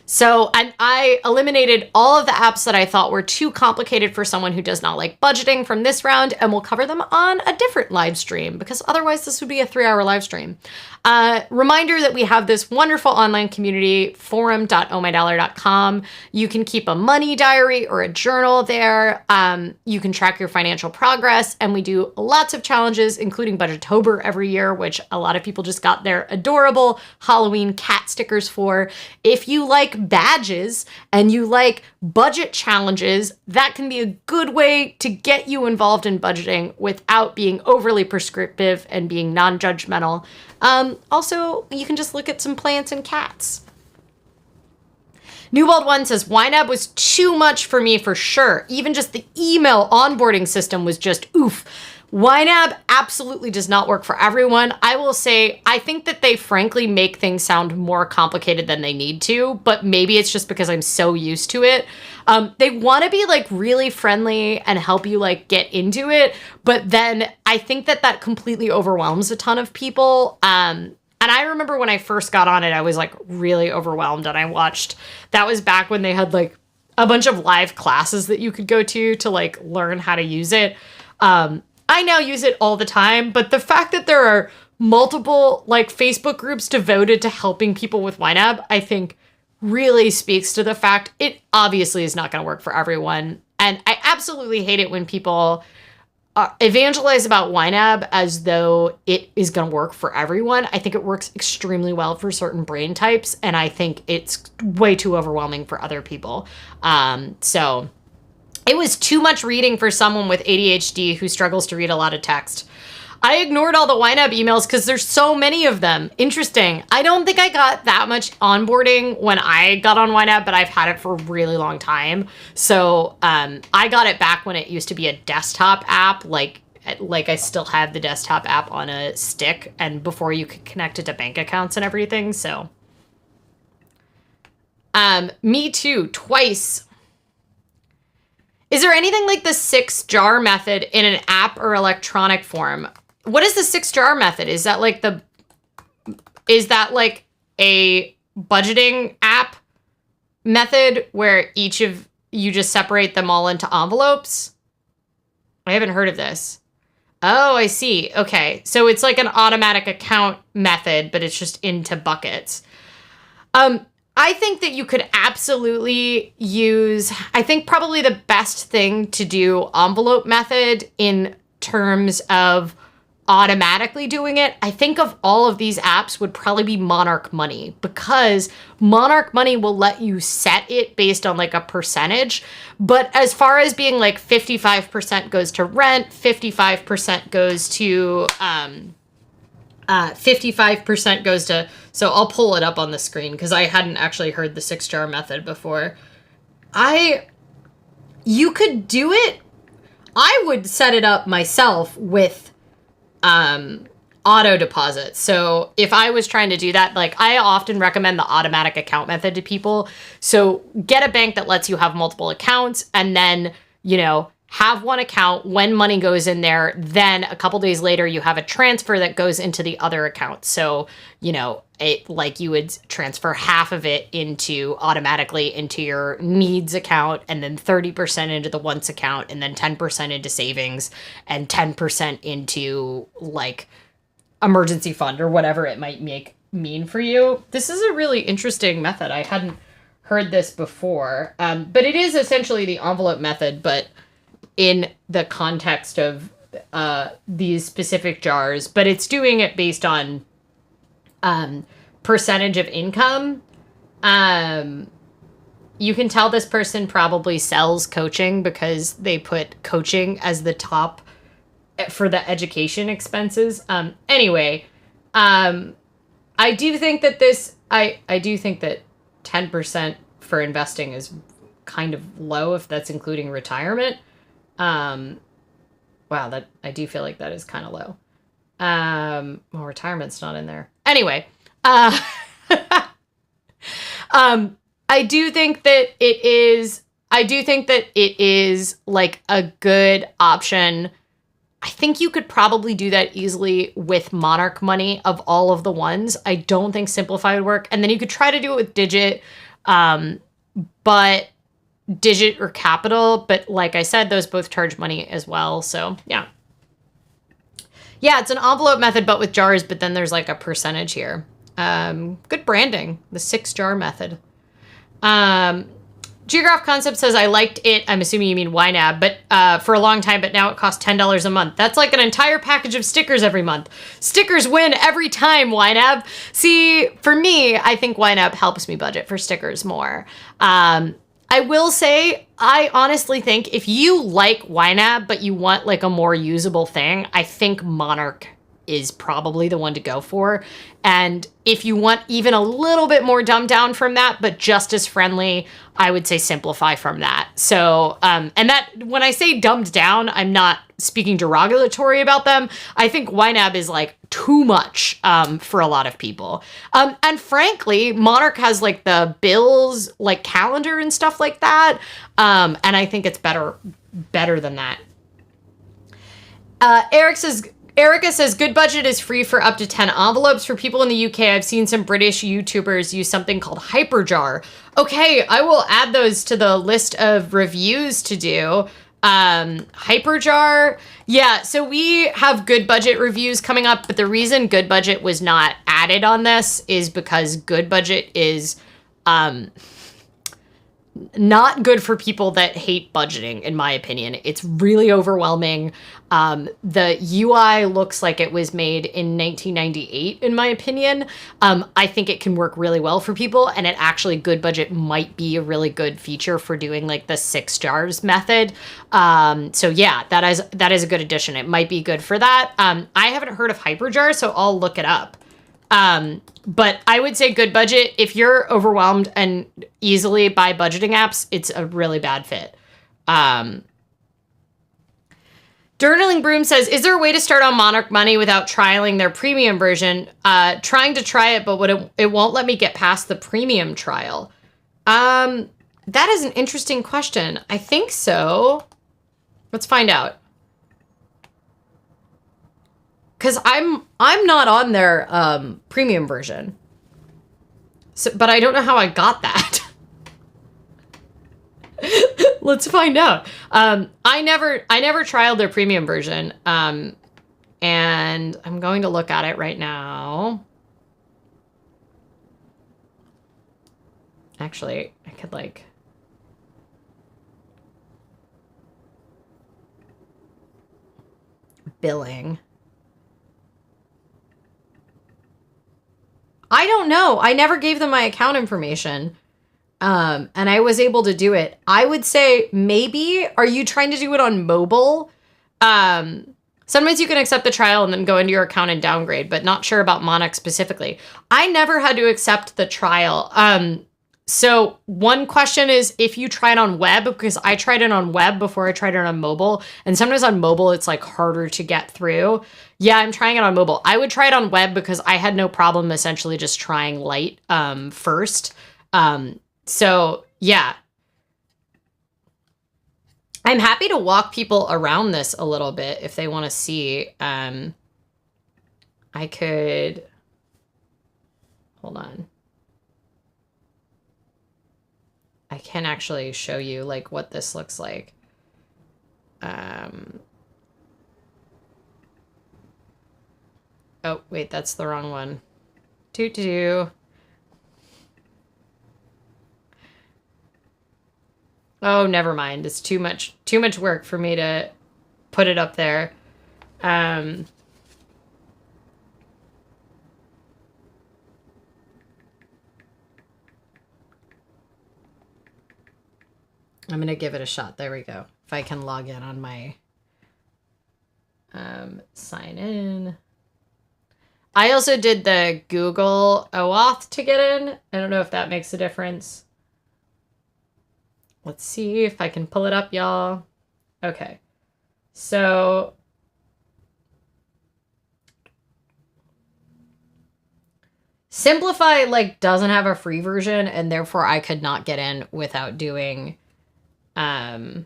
So I eliminated all of the apps that I thought were too complicated for someone who does not like budgeting from this round, and we'll cover them on a different live stream because otherwise this would be a 3-hour live stream. Reminder that we have this wonderful online community, forum.ohmydollar.com. You can keep a money diary or a journal there. You can track your financial progress, and we do lots of challenges, including Budgetober every year, which a lot of people just got their adorable Halloween cat stickers for. If you like badges and you like budget challenges, that can be a good way to get you involved in budgeting without being overly prescriptive and being non-judgmental. Also, you can just look at some plants and cats. Newbold1 says, YNAB was too much for me for sure. Even just the email onboarding system was just oof. YNAB absolutely does not work for everyone. I will say, I think that they frankly make things sound more complicated than they need to, but maybe it's just because I'm so used to it. They want to be like really friendly and help you like get into it, but then I think that completely overwhelms a ton of people. And I remember when I first got on it, I was like really overwhelmed, and I watched, that was back when they had like a bunch of live classes that you could go to like learn how to use it. I now use it all the time, but the fact that there are multiple like Facebook groups devoted to helping people with YNAB, I think really speaks to the fact it obviously is not going to work for everyone. And I absolutely hate it when people evangelize about YNAB as though it is going to work for everyone. I think it works extremely well for certain brain types, and I think it's way too overwhelming for other people. So it was too much reading for someone with ADHD who struggles to read a lot of text. I ignored all the YNAB emails because there's so many of them. Interesting. I don't think I got that much onboarding when I got on YNAB, but I've had it for a really long time. So I got it back when it used to be a desktop app, like I still have the desktop app on a stick, and before you could connect it to bank accounts and everything. So me too, twice. Is there anything like the 6 jar method in an app or electronic form? What is the 6 jar method? Is that like a budgeting app method where each of you just separate them all into envelopes? I haven't heard of this. Oh, I see. Okay. So it's like an automatic account method, but it's just into buckets. I think that you could absolutely use, I think probably the best thing to do envelope method in terms of automatically doing it, I think of all of these apps would probably be Monarch Money, because Monarch Money will let you set it based on like a percentage. But as far as being like 55% goes to rent, 55% goes to 55% goes to, so I'll pull it up on the screen because I hadn't actually heard the 6 jar method before. You could do it. I would set it up myself with auto deposit. So if I was trying to do that, like I often recommend the automatic account method to people. So get a bank that lets you have multiple accounts, and then, have one account. When money goes in there, then a couple days later, you have a transfer that goes into the other account. So, it like you would transfer half of it automatically into your needs account, and then 30% into the wants account, and then 10% into savings, and 10% into like emergency fund or whatever it might mean for you. This is a really interesting method. I hadn't heard this before, but it is essentially the envelope method, but in the context of these specific jars, but it's doing it based on percentage of income. You can tell this person probably sells coaching because they put coaching as the top for the education expenses. Anyway, I do think that I do think that 10% for investing is kind of low if that's including retirement. Wow, that I do feel like that is kind of low. Well, retirement's not in there. Anyway, I do think that it is like a good option. I think you could probably do that easily with Monarch Money of all of the ones. I don't think Simplify would work. And then you could try to do it with Digit, but Digit or Capital. But like I said, those both charge money as well. So yeah. Yeah, it's an envelope method, but with jars, but then there's like a percentage here. Good branding, the 6 jar method. Geograph Concept says, I liked it. I'm assuming you mean YNAB, but for a long time, but now it costs $10 a month. That's like an entire package of stickers every month. Stickers win every time, YNAB. See, for me, I think YNAB helps me budget for stickers more. I will say, I honestly think if you like YNAB, but you want like a more usable thing, I think Monarch is probably the one to go for. And if you want even a little bit more dumbed down from that, but just as friendly, I would say Simplify from that. So, and that, when I say dumbed down, I'm not speaking derogatory about them. I think YNAB is like too much for a lot of people. And frankly, Monarch has like the bills, like calendar and stuff like that. And I think it's better than that. Erica says, good budget is free for up to 10 envelopes. For people in the UK, I've seen some British YouTubers use something called Hyperjar. Okay, I will add those to the list of reviews to do. Hyperjar. Yeah, so we have Good Budget reviews coming up, but the reason Good Budget was not added on this is because Good Budget is not good for people that hate budgeting, in my opinion. It's really overwhelming. The UI looks like it was made in 1998, in my opinion. I think it can work really well for people, and it actually, good budget might be a really good feature for doing like the 6 stars method. So yeah, that is a good addition. It might be good for that. I haven't heard of Hyperjar, so I'll look it up. But I would say good budget. If you're overwhelmed and easily by budgeting apps, it's a really bad fit. Journaling Broom says, is there a way to start on Monarch Money without trialing their premium version? Trying to try it, but it won't let me get past the premium trial. That is an interesting question. I think so. Let's find out. Because I'm not on their premium version. So, but I don't know how I got that. Let's find out. I never trialed their premium version. And I'm going to look at it right now. Actually, I could like... billing. I don't know. I never gave them my account information. And I was able to do it. I would say maybe, are you trying to do it on mobile? Sometimes you can accept the trial and then go into your account and downgrade, but not sure about Monarch specifically. I never had to accept the trial. So one question is if you try it on web, because I tried it on web before I tried it on mobile. And sometimes on mobile, it's like harder to get through. Yeah, I'm trying it on mobile. I would try it on web because I had no problem essentially just trying light first. So yeah, I'm happy to walk people around this a little bit if they want to see. I could, hold on. I can actually show you like what this looks like. Oh, wait, that's the wrong one. Oh, never mind. It's too much work for me to put it up there. I'm going to give it a shot. There we go. If I can log in on my sign in. I also did the Google OAuth to get in. I don't know if that makes a difference. Let's see if I can pull it up, y'all. Okay. So Simplify like doesn't have a free version, and therefore I could not get in without doing I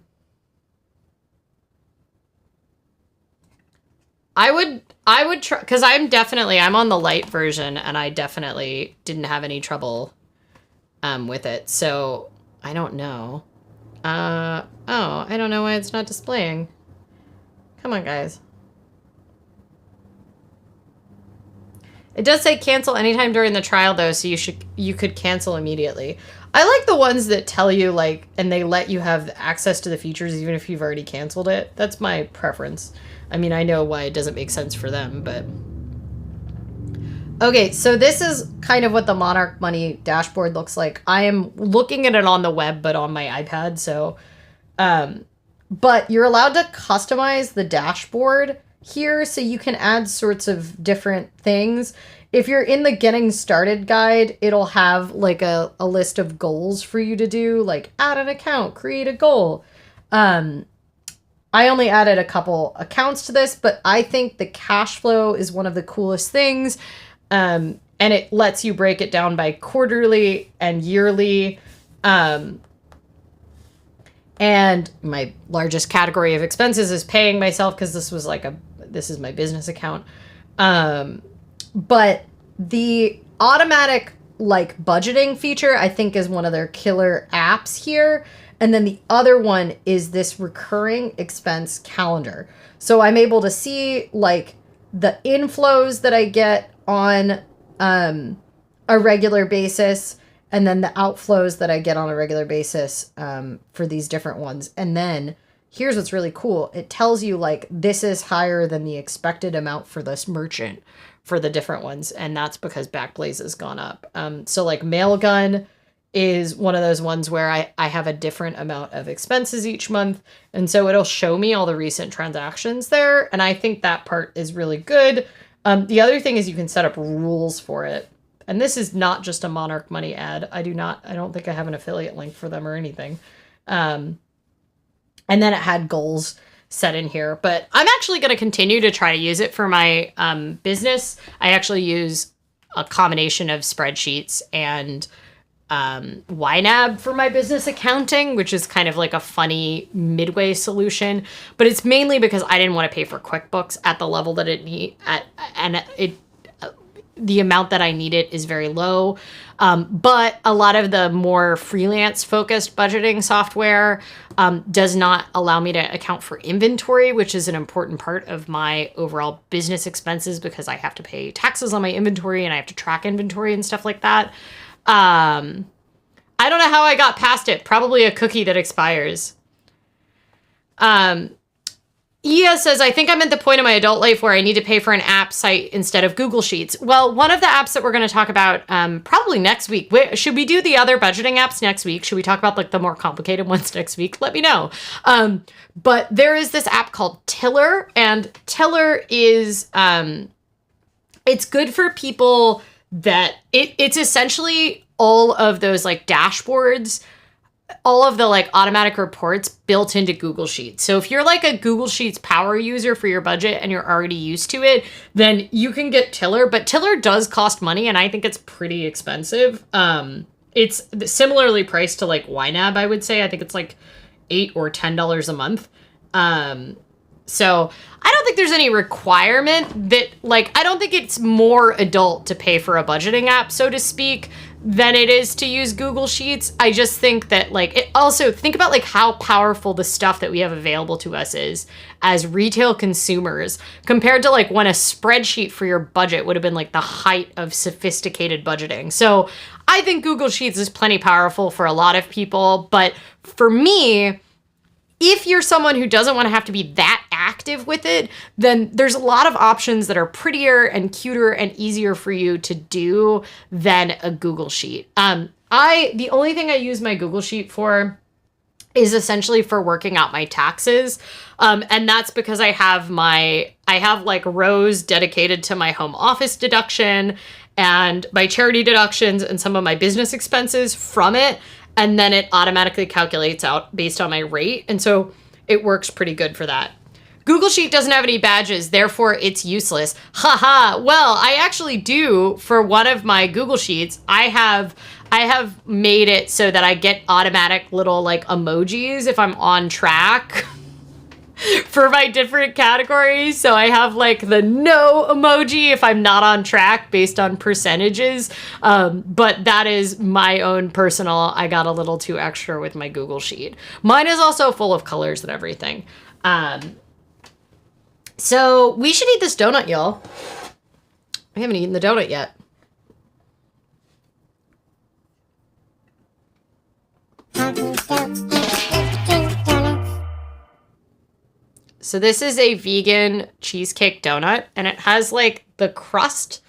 would try, because I'm on the light version and I definitely didn't have any trouble with it. So I don't know. Oh, I don't know why it's not displaying. Come on, guys. It does say cancel anytime during the trial though, so you could cancel immediately. I like the ones that tell you like, and they let you have access to the features even if you've already canceled it. That's my preference. I mean, I know why it doesn't make sense for them, but... Okay, so this is kind of what the Monarch Money dashboard looks like. I am looking at it on the web, but on my iPad, so... but you're allowed to customize the dashboard here, so you can add sorts of different things. If you're in the Getting Started guide, it'll have like a list of goals for you to do, like add an account, create a goal. I only added a couple accounts to this, but I think the cash flow is one of the coolest things. And it lets you break it down by quarterly and yearly. And my largest category of expenses is paying myself, because this is my business account. But the automatic like budgeting feature, I think, is one of their killer apps here. And then the other one is this recurring expense calendar. So I'm able to see like the inflows that I get on a regular basis. and then the outflows that I get on a regular basis for these different ones. And then here's what's really cool. It tells you like this is higher than the expected amount for this merchant for the different ones. And that's because Backblaze has gone up. So like Mailgun is one of those ones where I have a different amount of expenses each month. And so it'll show me all the recent transactions there. And I think that part is really good. The other thing is you can set up rules for it. And this is not just a Monarch Money ad. I don't think I have an affiliate link for them or anything. And then it had goals set in here. But I'm actually going to continue to try to use it for my business. I actually use a combination of spreadsheets and YNAB for my business accounting, which is kind of like a funny midway solution. But it's mainly because I didn't want to pay for QuickBooks at the level that it need at, and the amount that I need it is very low. But a lot of the more freelance focused budgeting software does not allow me to account for inventory, which is an important part of my overall business expenses because I have to pay taxes on my inventory and I have to track inventory and stuff like that. I don't know how I got past it. Probably a cookie that expires. Ia says, I think I'm at the point in my adult life where I need to pay for an app site instead of Google Sheets. Well, one of the apps that we're going to talk about probably next week. Should we do the other budgeting apps next week? Should we talk about like the more complicated ones next week? Let me know. But there is this app called Tiller, and Tiller is it's good for people that it's essentially all of those like dashboards, all of the like automatic reports built into Google Sheets. So if you're like a Google Sheets power user for your budget and you're already used to it, then you can get Tiller, but Tiller does cost money and I think it's pretty expensive. It's similarly priced to like YNAB, I would say. I think it's like $8 or $10 a month. So I don't think there's any requirement that like, I don't think it's more adult to pay for a budgeting app, so to speak, than it is to use Google Sheets. I just think that like, it also think about like how powerful the stuff that we have available to us is as retail consumers compared to like when a spreadsheet for your budget would have been like the height of sophisticated budgeting. So I think Google Sheets is plenty powerful for a lot of people, but for me, if you're someone who doesn't want to have to be that active with it, then there's a lot of options that are prettier and cuter and easier for you to do than a Google Sheet. The only thing I use my Google Sheet for is essentially for working out my taxes. And that's because I have like rows dedicated to my home office deduction and my charity deductions and some of my business expenses from it. And then it automatically calculates out based on my rate. And so it works pretty good for that. Google Sheet doesn't have any badges, therefore it's useless. Haha. Well, I actually do for one of my Google Sheets. I have made it so that I get automatic little like emojis if I'm on track for my different categories. So I have like the no emoji if I'm not on track based on percentages. But that is my own personal, I got a little too extra with my Google Sheet. Mine is also full of colors and everything. So we should eat this donut, y'all. I haven't eaten the donut yet. So this is a vegan cheesecake donut, and it has like the crust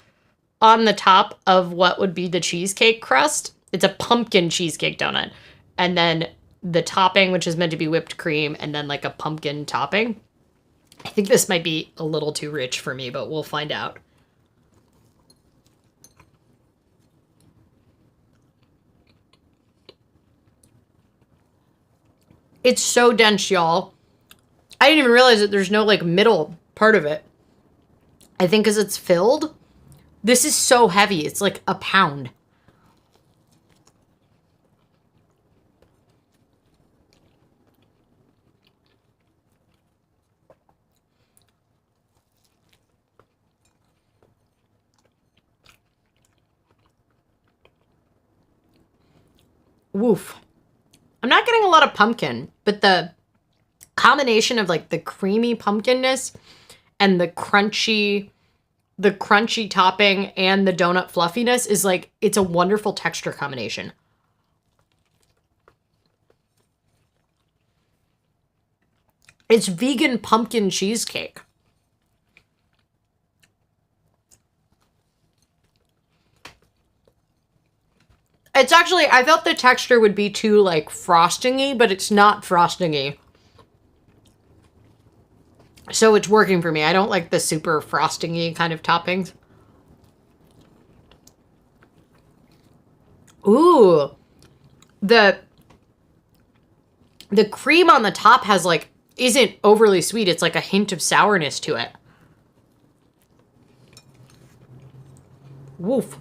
on the top of what would be the cheesecake crust. It's a pumpkin cheesecake donut. And then the topping, which is meant to be whipped cream, and then like a pumpkin topping. I think this might be a little too rich for me, but we'll find out. It's so dense, y'all. I didn't even realize that there's no like middle part of it. I think because it's filled. This is so heavy. It's like a pound. Woof. I'm not getting a lot of pumpkin, but the combination of like the creamy pumpkinness and the crunchy the crunchy topping and the donut fluffiness is like, it's a wonderful texture combination. It's vegan pumpkin cheesecake. It's actually, I thought the texture would be too like frosting-y, but it's not frosting-y. So it's working for me. I don't like the super frosting-y kind of toppings. Ooh. The cream on the top has like, isn't overly sweet. It's like a hint of sourness to it. Woof.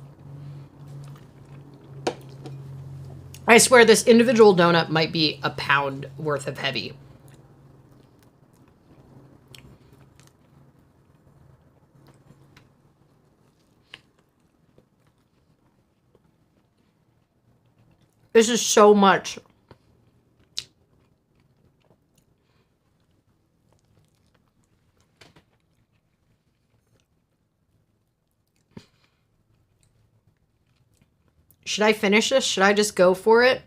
I swear this individual donut might be a pound worth of heavy. This is so much. Should I finish this? Should I just go for it?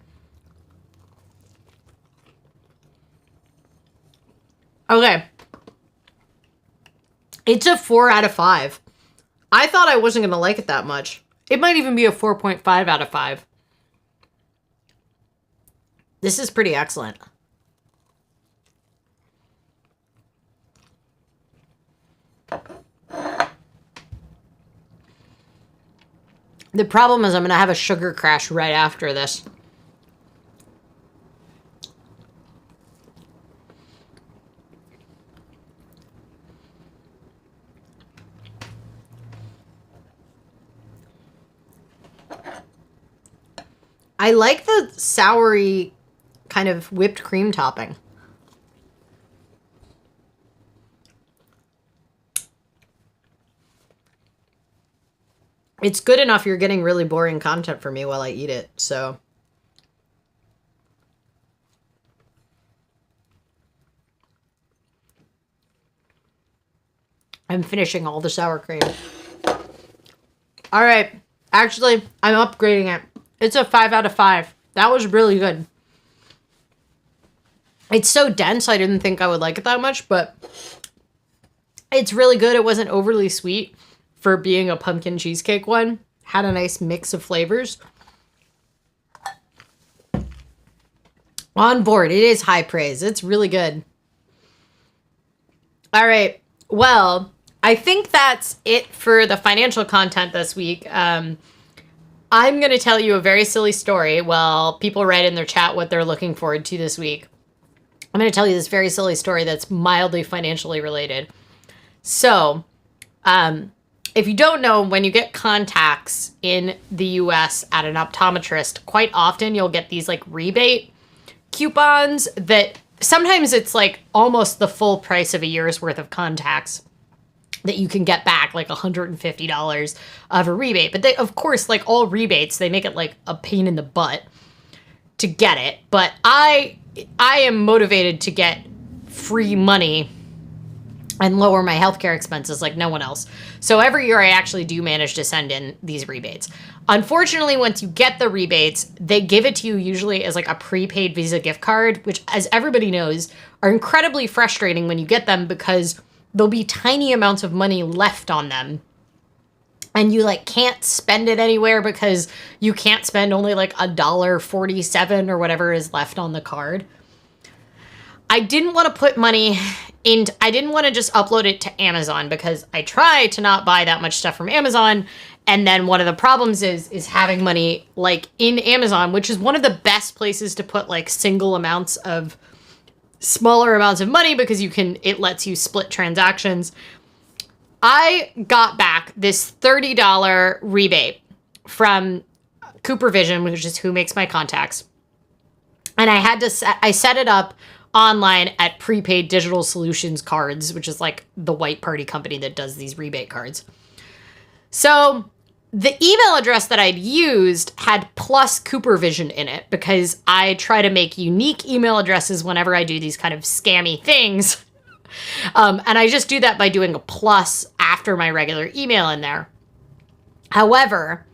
Okay. It's a 4 out of 5. I thought I wasn't going to like it that much. It might even be a 4.5 out of 5. This is pretty excellent. The problem is I'm going to have a sugar crash right after this. I like the soury kind of whipped cream topping. It's good enough you're getting really boring content for me while I eat it, so. I'm finishing all the sour cream. All right. Actually, I'm upgrading it. It's a 5 out of 5. That was really good. It's so dense, I didn't think I would like it that much, but it's really good. It wasn't overly sweet for being a pumpkin cheesecake one. Had a nice mix of flavors. On board. It is high praise. It's really good. All right. Well, I think that's it for the financial content this week. I'm going to tell you a very silly story while people write in their chat what they're looking forward to this week. I'm going to tell you this very silly story that's mildly financially related. So, if you don't know, when you get contacts in the US at an optometrist, quite often you'll get these like rebate coupons that sometimes it's like almost the full price of a year's worth of contacts that you can get back, like $150 of a rebate. But they, of course, like all rebates, they make it like a pain in the butt to get it. But I am motivated to get free money and lower my healthcare expenses like no one else. So every year I actually do manage to send in these rebates. Unfortunately, once you get the rebates, they give it to you usually as like a prepaid Visa gift card, which, as everybody knows, are incredibly frustrating when you get them because there'll be tiny amounts of money left on them. And you like can't spend it anywhere because you can't spend only like $1.47 or whatever is left on the card. I didn't want to put money in, I didn't want to just upload it to Amazon because I try to not buy that much stuff from Amazon. And then one of the problems is having money like in Amazon, which is one of the best places to put like single amounts of smaller amounts of money because it lets you split transactions. I got back this $30 rebate from CooperVision, which is who makes my contacts. And I set it up online at Prepaid Digital Solutions Cards, which is like the white party company that does these rebate cards. So the email address that I'd used had plus CooperVision in it because I try to make unique email addresses whenever I do these kind of scammy things. And I just do that by doing a plus after my regular email in there. However,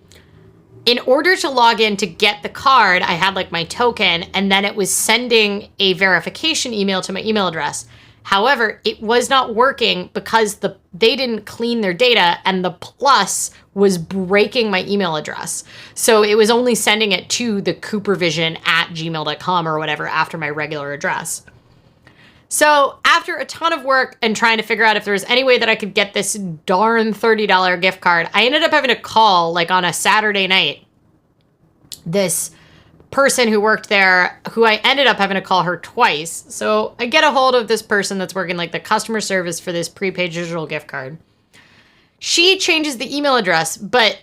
in order to log in to get the card, I had like my token, and then it was sending a verification email to my email address. However, it was not working because they didn't clean their data, and the plus was breaking my email address. So it was only sending it to the coopervision@gmail.com or whatever after my regular address. So after a ton of work and trying to figure out if there was any way that I could get this darn $30 gift card, I ended up having to call, like on a Saturday night, this person who worked there, who I ended up having to call her twice. So I get a hold of this person that's working like the customer service for this prepaid digital gift card. She changes the email address, but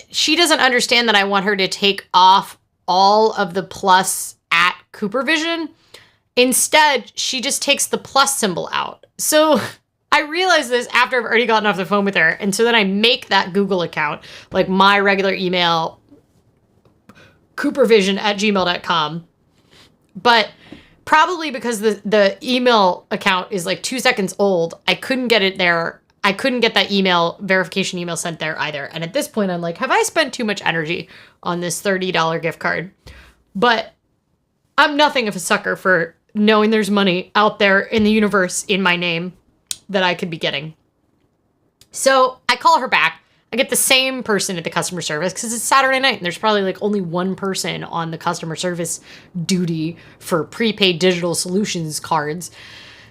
she doesn't understand that I want her to take off all of the plus at CooperVision. Instead, she just takes the plus symbol out. So I realized this after I've already gotten off the phone with her. And so then I make that Google account, like my regular email, coopervision@gmail.com. But probably because the email account is like 2 seconds old, I couldn't get it there. I couldn't get that verification email sent there either. And at this point, I'm like, have I spent too much energy on this $30 gift card? But I'm nothing of a sucker for knowing there's money out there in the universe in my name that I could be getting. So I call her back. I get the same person at the customer service because it's Saturday night and there's probably like only one person on the customer service duty for prepaid digital solutions cards.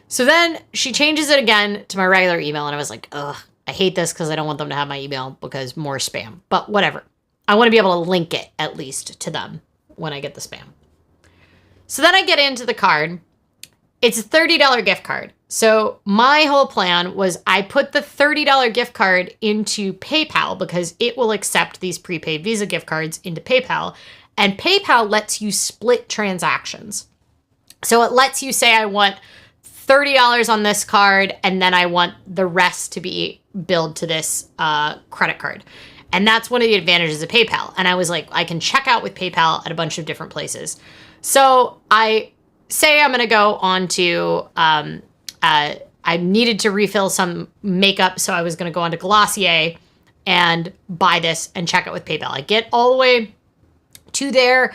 So then she changes it again to my regular email, and I was like, ugh, I hate this because I don't want them to have my email because more spam. But whatever. I want to be able to link it at least to them when I get the spam. So then I get into the card. It's a $30 gift card. So my whole plan was I put the $30 gift card into PayPal because it will accept these prepaid Visa gift cards into PayPal. And PayPal lets you split transactions. So it lets you say I want $30 on this card, and then I want the rest to be billed to this credit card. And that's one of the advantages of PayPal. And I was like, I can check out with PayPal at a bunch of different places. So I say I'm going to go on to, I needed to refill some makeup. So I was going to go on to Glossier and buy this and check it with PayPal. I get all the way to there.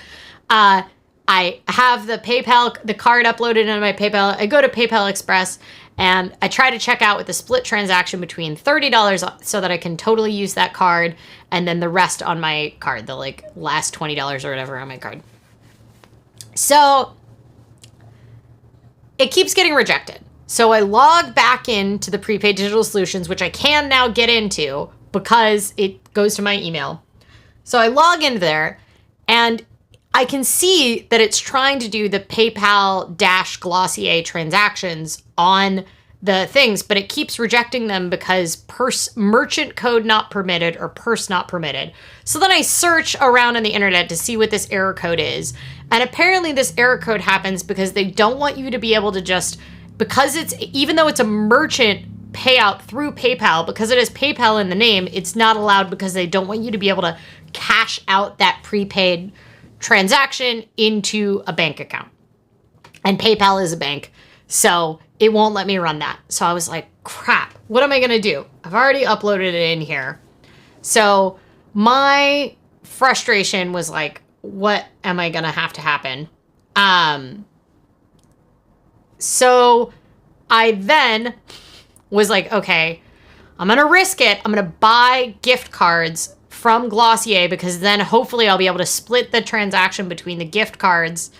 I have the card uploaded into my PayPal. I go to PayPal Express and I try to check out with a split transaction between $30 so that I can totally use that card, and then the rest on my card, the like last $20 or whatever on my card. So it keeps getting rejected. So I log back into the prepaid digital solutions, which I can now get into because it goes to my email. So I log into there and I can see that it's trying to do the PayPal-Glossier transactions on the things, but it keeps rejecting them because merchant code not permitted or purse not permitted. So then I search around on the internet to see what this error code is. And apparently this error code happens because they don't want you to be able to just, because it's, even though it's a merchant payout through PayPal, because it has PayPal in the name, it's not allowed because they don't want you to be able to cash out that prepaid transaction into a bank account. And PayPal is a bank, so it won't let me run that. So I was like, crap, what am I going to do? I've already uploaded it in here. So my frustration was like, what am I going to have to happen? So I then was like, okay, I'm going to risk it. I'm going to buy gift cards from Glossier because then hopefully I'll be able to split the transaction between the gift cards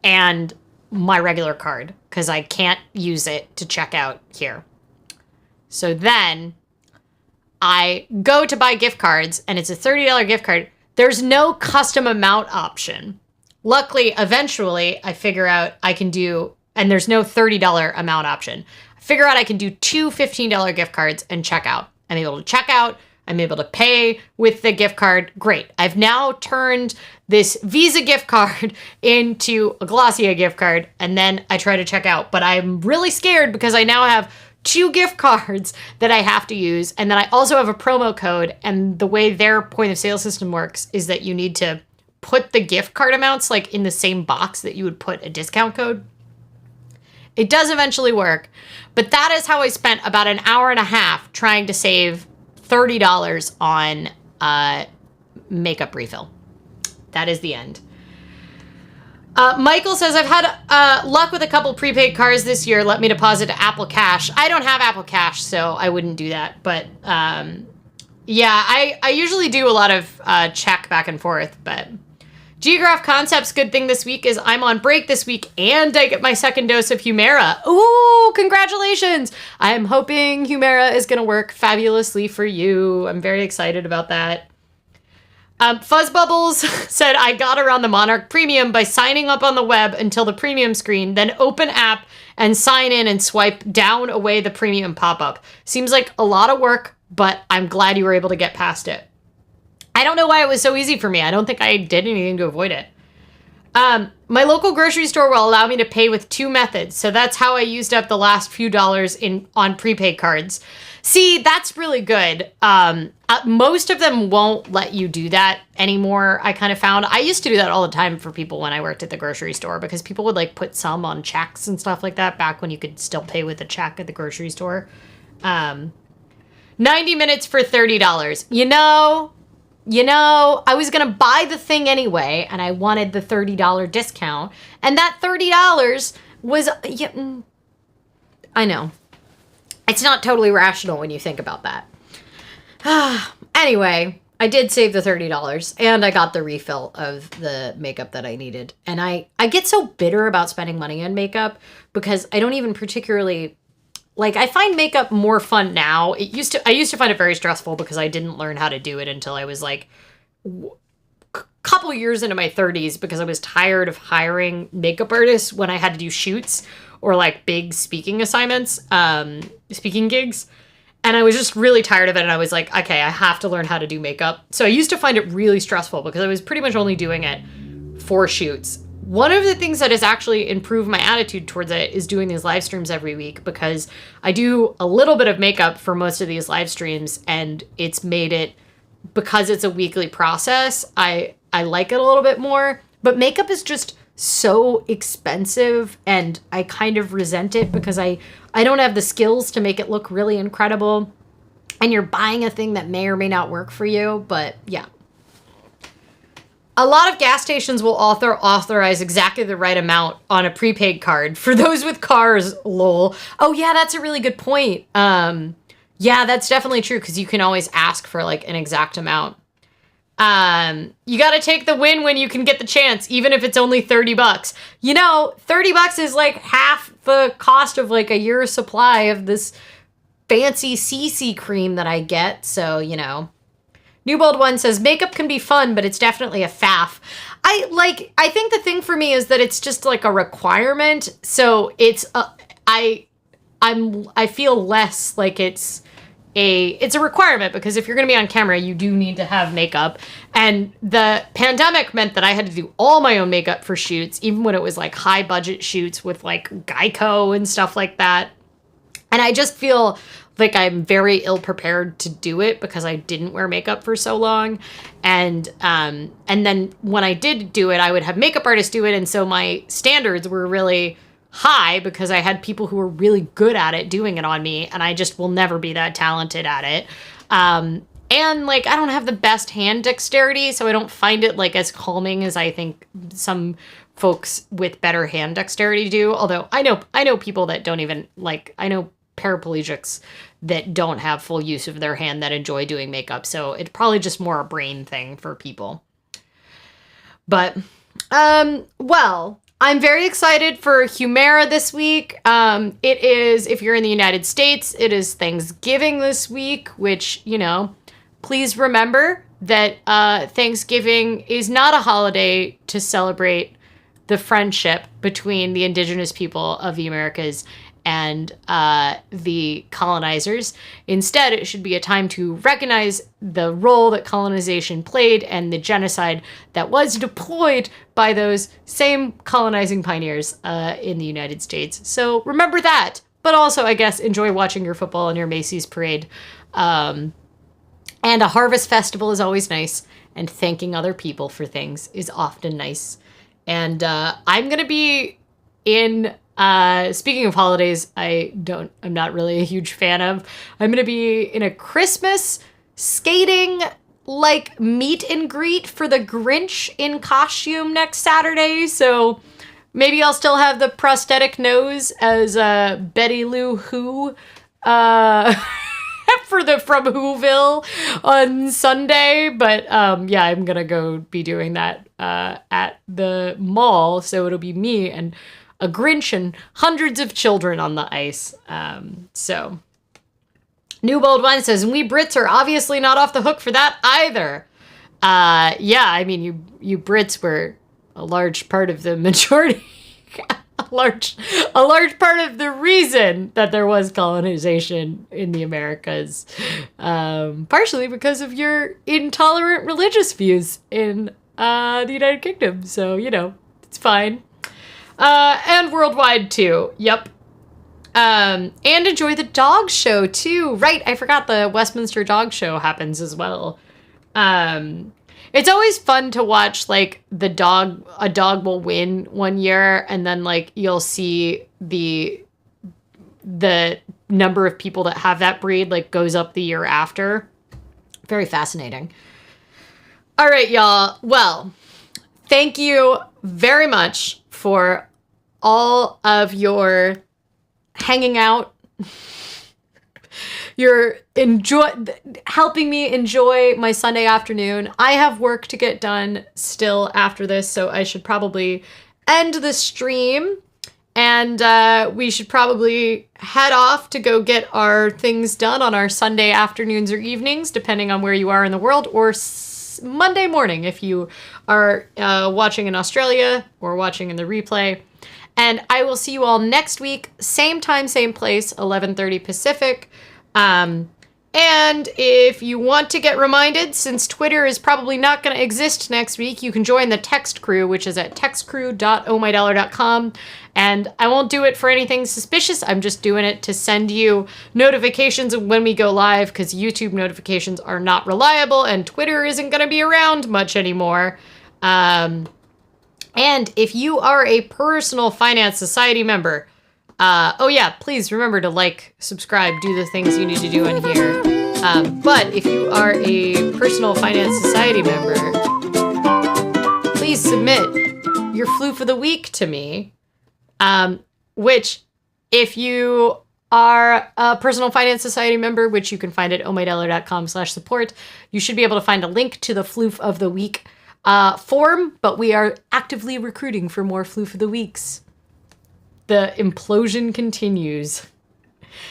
and my regular card because I can't use it to check out here. So then I go to buy gift cards and it's a $30 gift card. There's no custom amount option. Luckily, eventually I figure out I can do, and there's no $30 amount option. I figure out I can do 2 $15 gift cards and check out. I'm able to check out. I'm able to pay with the gift card. Great. I've now turned this Visa gift card into a Glossier gift card, and then I try to check out. But I'm really scared because I now have 2 gift cards that I have to use, and then I also have a promo code, and the way their point of sale system works is that you need to put the gift card amounts like in the same box that you would put a discount code. It does eventually work. But that is how I spent about an hour and a half trying to save $30 on makeup refill. That is the end. Michael says, I've had luck with a couple prepaid cards this year. Let me deposit to Apple Cash. I don't have Apple Cash, so I wouldn't do that. But yeah, I usually do a lot of check back and forth. But Geograph Concepts' good thing this week is I'm on break this week and I get my second dose of Humira. Ooh, congratulations. I'm hoping Humira is going to work fabulously for you. I'm very excited about that. Fuzzbubbles said, I got around the Monarch Premium by signing up on the web until the premium screen, then open app and sign in and swipe down away the premium pop-up. Seems like a lot of work, but I'm glad you were able to get past it. I don't know why it was so easy for me. I don't think I did anything to avoid it. My local grocery store will allow me to pay with 2 methods, so that's how I used up the last few dollars on prepaid cards. See, that's really good. Most of them won't let you do that anymore, I kind of found. I used to do that all the time for people when I worked at the grocery store because people would like put some on checks and stuff like that back when you could still pay with a check at the grocery store. 90 minutes for $30. You know, I was going to buy the thing anyway, and I wanted the $30 discount. And that $30 was, I know. It's not totally rational when you think about that. Anyway, I did save the $30, and I got the refill of the makeup that I needed. And I get so bitter about spending money on makeup because I don't even particularly... Like, I find makeup more fun now. I used to find it very stressful because I didn't learn how to do it until I was like a couple years into my 30s because I was tired of hiring makeup artists when I had to do shoots or like big speaking assignments, speaking gigs. And I was just really tired of it. And I was like, okay, I have to learn how to do makeup. So I used to find it really stressful because I was pretty much only doing it for shoots. One of the things that has actually improved my attitude towards it is doing these live streams every week because I do a little bit of makeup for most of these live streams and it's made it, because it's a weekly process, I like it a little bit more. But makeup is just so expensive and I kind of resent it because I don't have the skills to make it look really incredible. And you're buying a thing that may or may not work for you, but yeah. A lot of gas stations will authorize exactly the right amount on a prepaid card. For those with cars, lol. Oh, yeah, that's a really good point. Yeah, that's definitely true because you can always ask for like an exact amount. You got to take the win when you can get the chance, even if it's only $30. You know, $30 is like half the cost of like a year's supply of this fancy CC cream that I get. So, you know. Newbold One says, makeup can be fun, but it's definitely a faff. I think the thing for me is that it's just like a requirement. So it's, I feel less like it's a requirement because if you're going to be on camera, you do need to have makeup. And the pandemic meant that I had to do all my own makeup for shoots, even when it was like high budget shoots with like Geico and stuff like that. And I just feel like I'm very ill prepared to do it because I didn't wear makeup for so long. And then when I did do it, I would have makeup artists do it. And so my standards were really high because I had people who were really good at it doing it on me. And I just will never be that talented at it. And like, I don't have the best hand dexterity, so I don't find it like as calming as I think some folks with better hand dexterity do. Although I know people that don't even like, I know paraplegics that don't have full use of their hand that enjoy doing makeup. So it's probably just more a brain thing for people. But, well, I'm very excited for Humira this week. It is, if you're in the United States, it is Thanksgiving this week, which, you know, please remember that Thanksgiving is not a holiday to celebrate the friendship between the indigenous people of the Americas and the colonizers. Instead, it should be a time to recognize the role that colonization played and the genocide that was deployed by those same colonizing pioneers in the United States. So remember that, but also, I guess, enjoy watching your football and your Macy's parade. And a harvest festival is always nice, and thanking other people for things is often nice. And I'm going to be in Speaking of holidays, I'm not really a huge fan of. I'm going to be in a Christmas skating, like, meet and greet for the Grinch in costume next Saturday. So maybe I'll still have the prosthetic nose as Betty Lou Who from Whoville on Sunday. But yeah, I'm going to go be doing that at the mall. So it'll be me and a Grinch and hundreds of children on the ice. So, New Bold Wine says, and we Brits are obviously not off the hook for that either. Yeah, I mean, you Brits were a large part of the majority, a large part of the reason that there was colonization in the Americas, partially because of your intolerant religious views in the United Kingdom. So, it's fine. And worldwide too. Yep. And enjoy the dog show too. Right. I forgot the Westminster Dog Show happens as well. It's always fun to watch, like, a dog will win one year and then, like, you'll see the number of people that have that breed, like, goes up the year after. Very fascinating. All right, y'all. Well, thank you very much for all of your hanging out, your helping me enjoy my Sunday afternoon. I have work to get done still after this, so I should probably end the stream, and we should probably head off to go get our things done on our Sunday afternoons or evenings, depending on where you are in the world, or Monday morning if you are watching in Australia or watching in the replay. And I will see you all next week, same time, same place, 11:30 Pacific. And if you want to get reminded, since Twitter is probably not going to exist next week, you can join the text crew, which is at textcrew.ohmydollar.com. And I won't do it for anything suspicious. I'm just doing it to send you notifications of when we go live, because YouTube notifications are not reliable and Twitter isn't going to be around much anymore. And if you are a Personal Finance Society member, please remember to like, subscribe, do the things you need to do in here. But if you are a Personal Finance Society member, please submit your floof of the week to me, which, if you are a Personal Finance Society member, which you can find at ohmydollar.com/support, you should be able to find a link to the floof of the week form, but we are actively recruiting for more floof of the weeks. The implosion continues.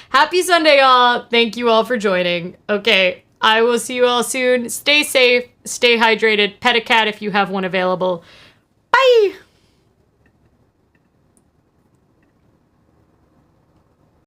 Happy Sunday, y'all. Thank you all for joining. Okay, I will see you all soon. Stay safe, stay hydrated, pet a cat if you have one available. Bye!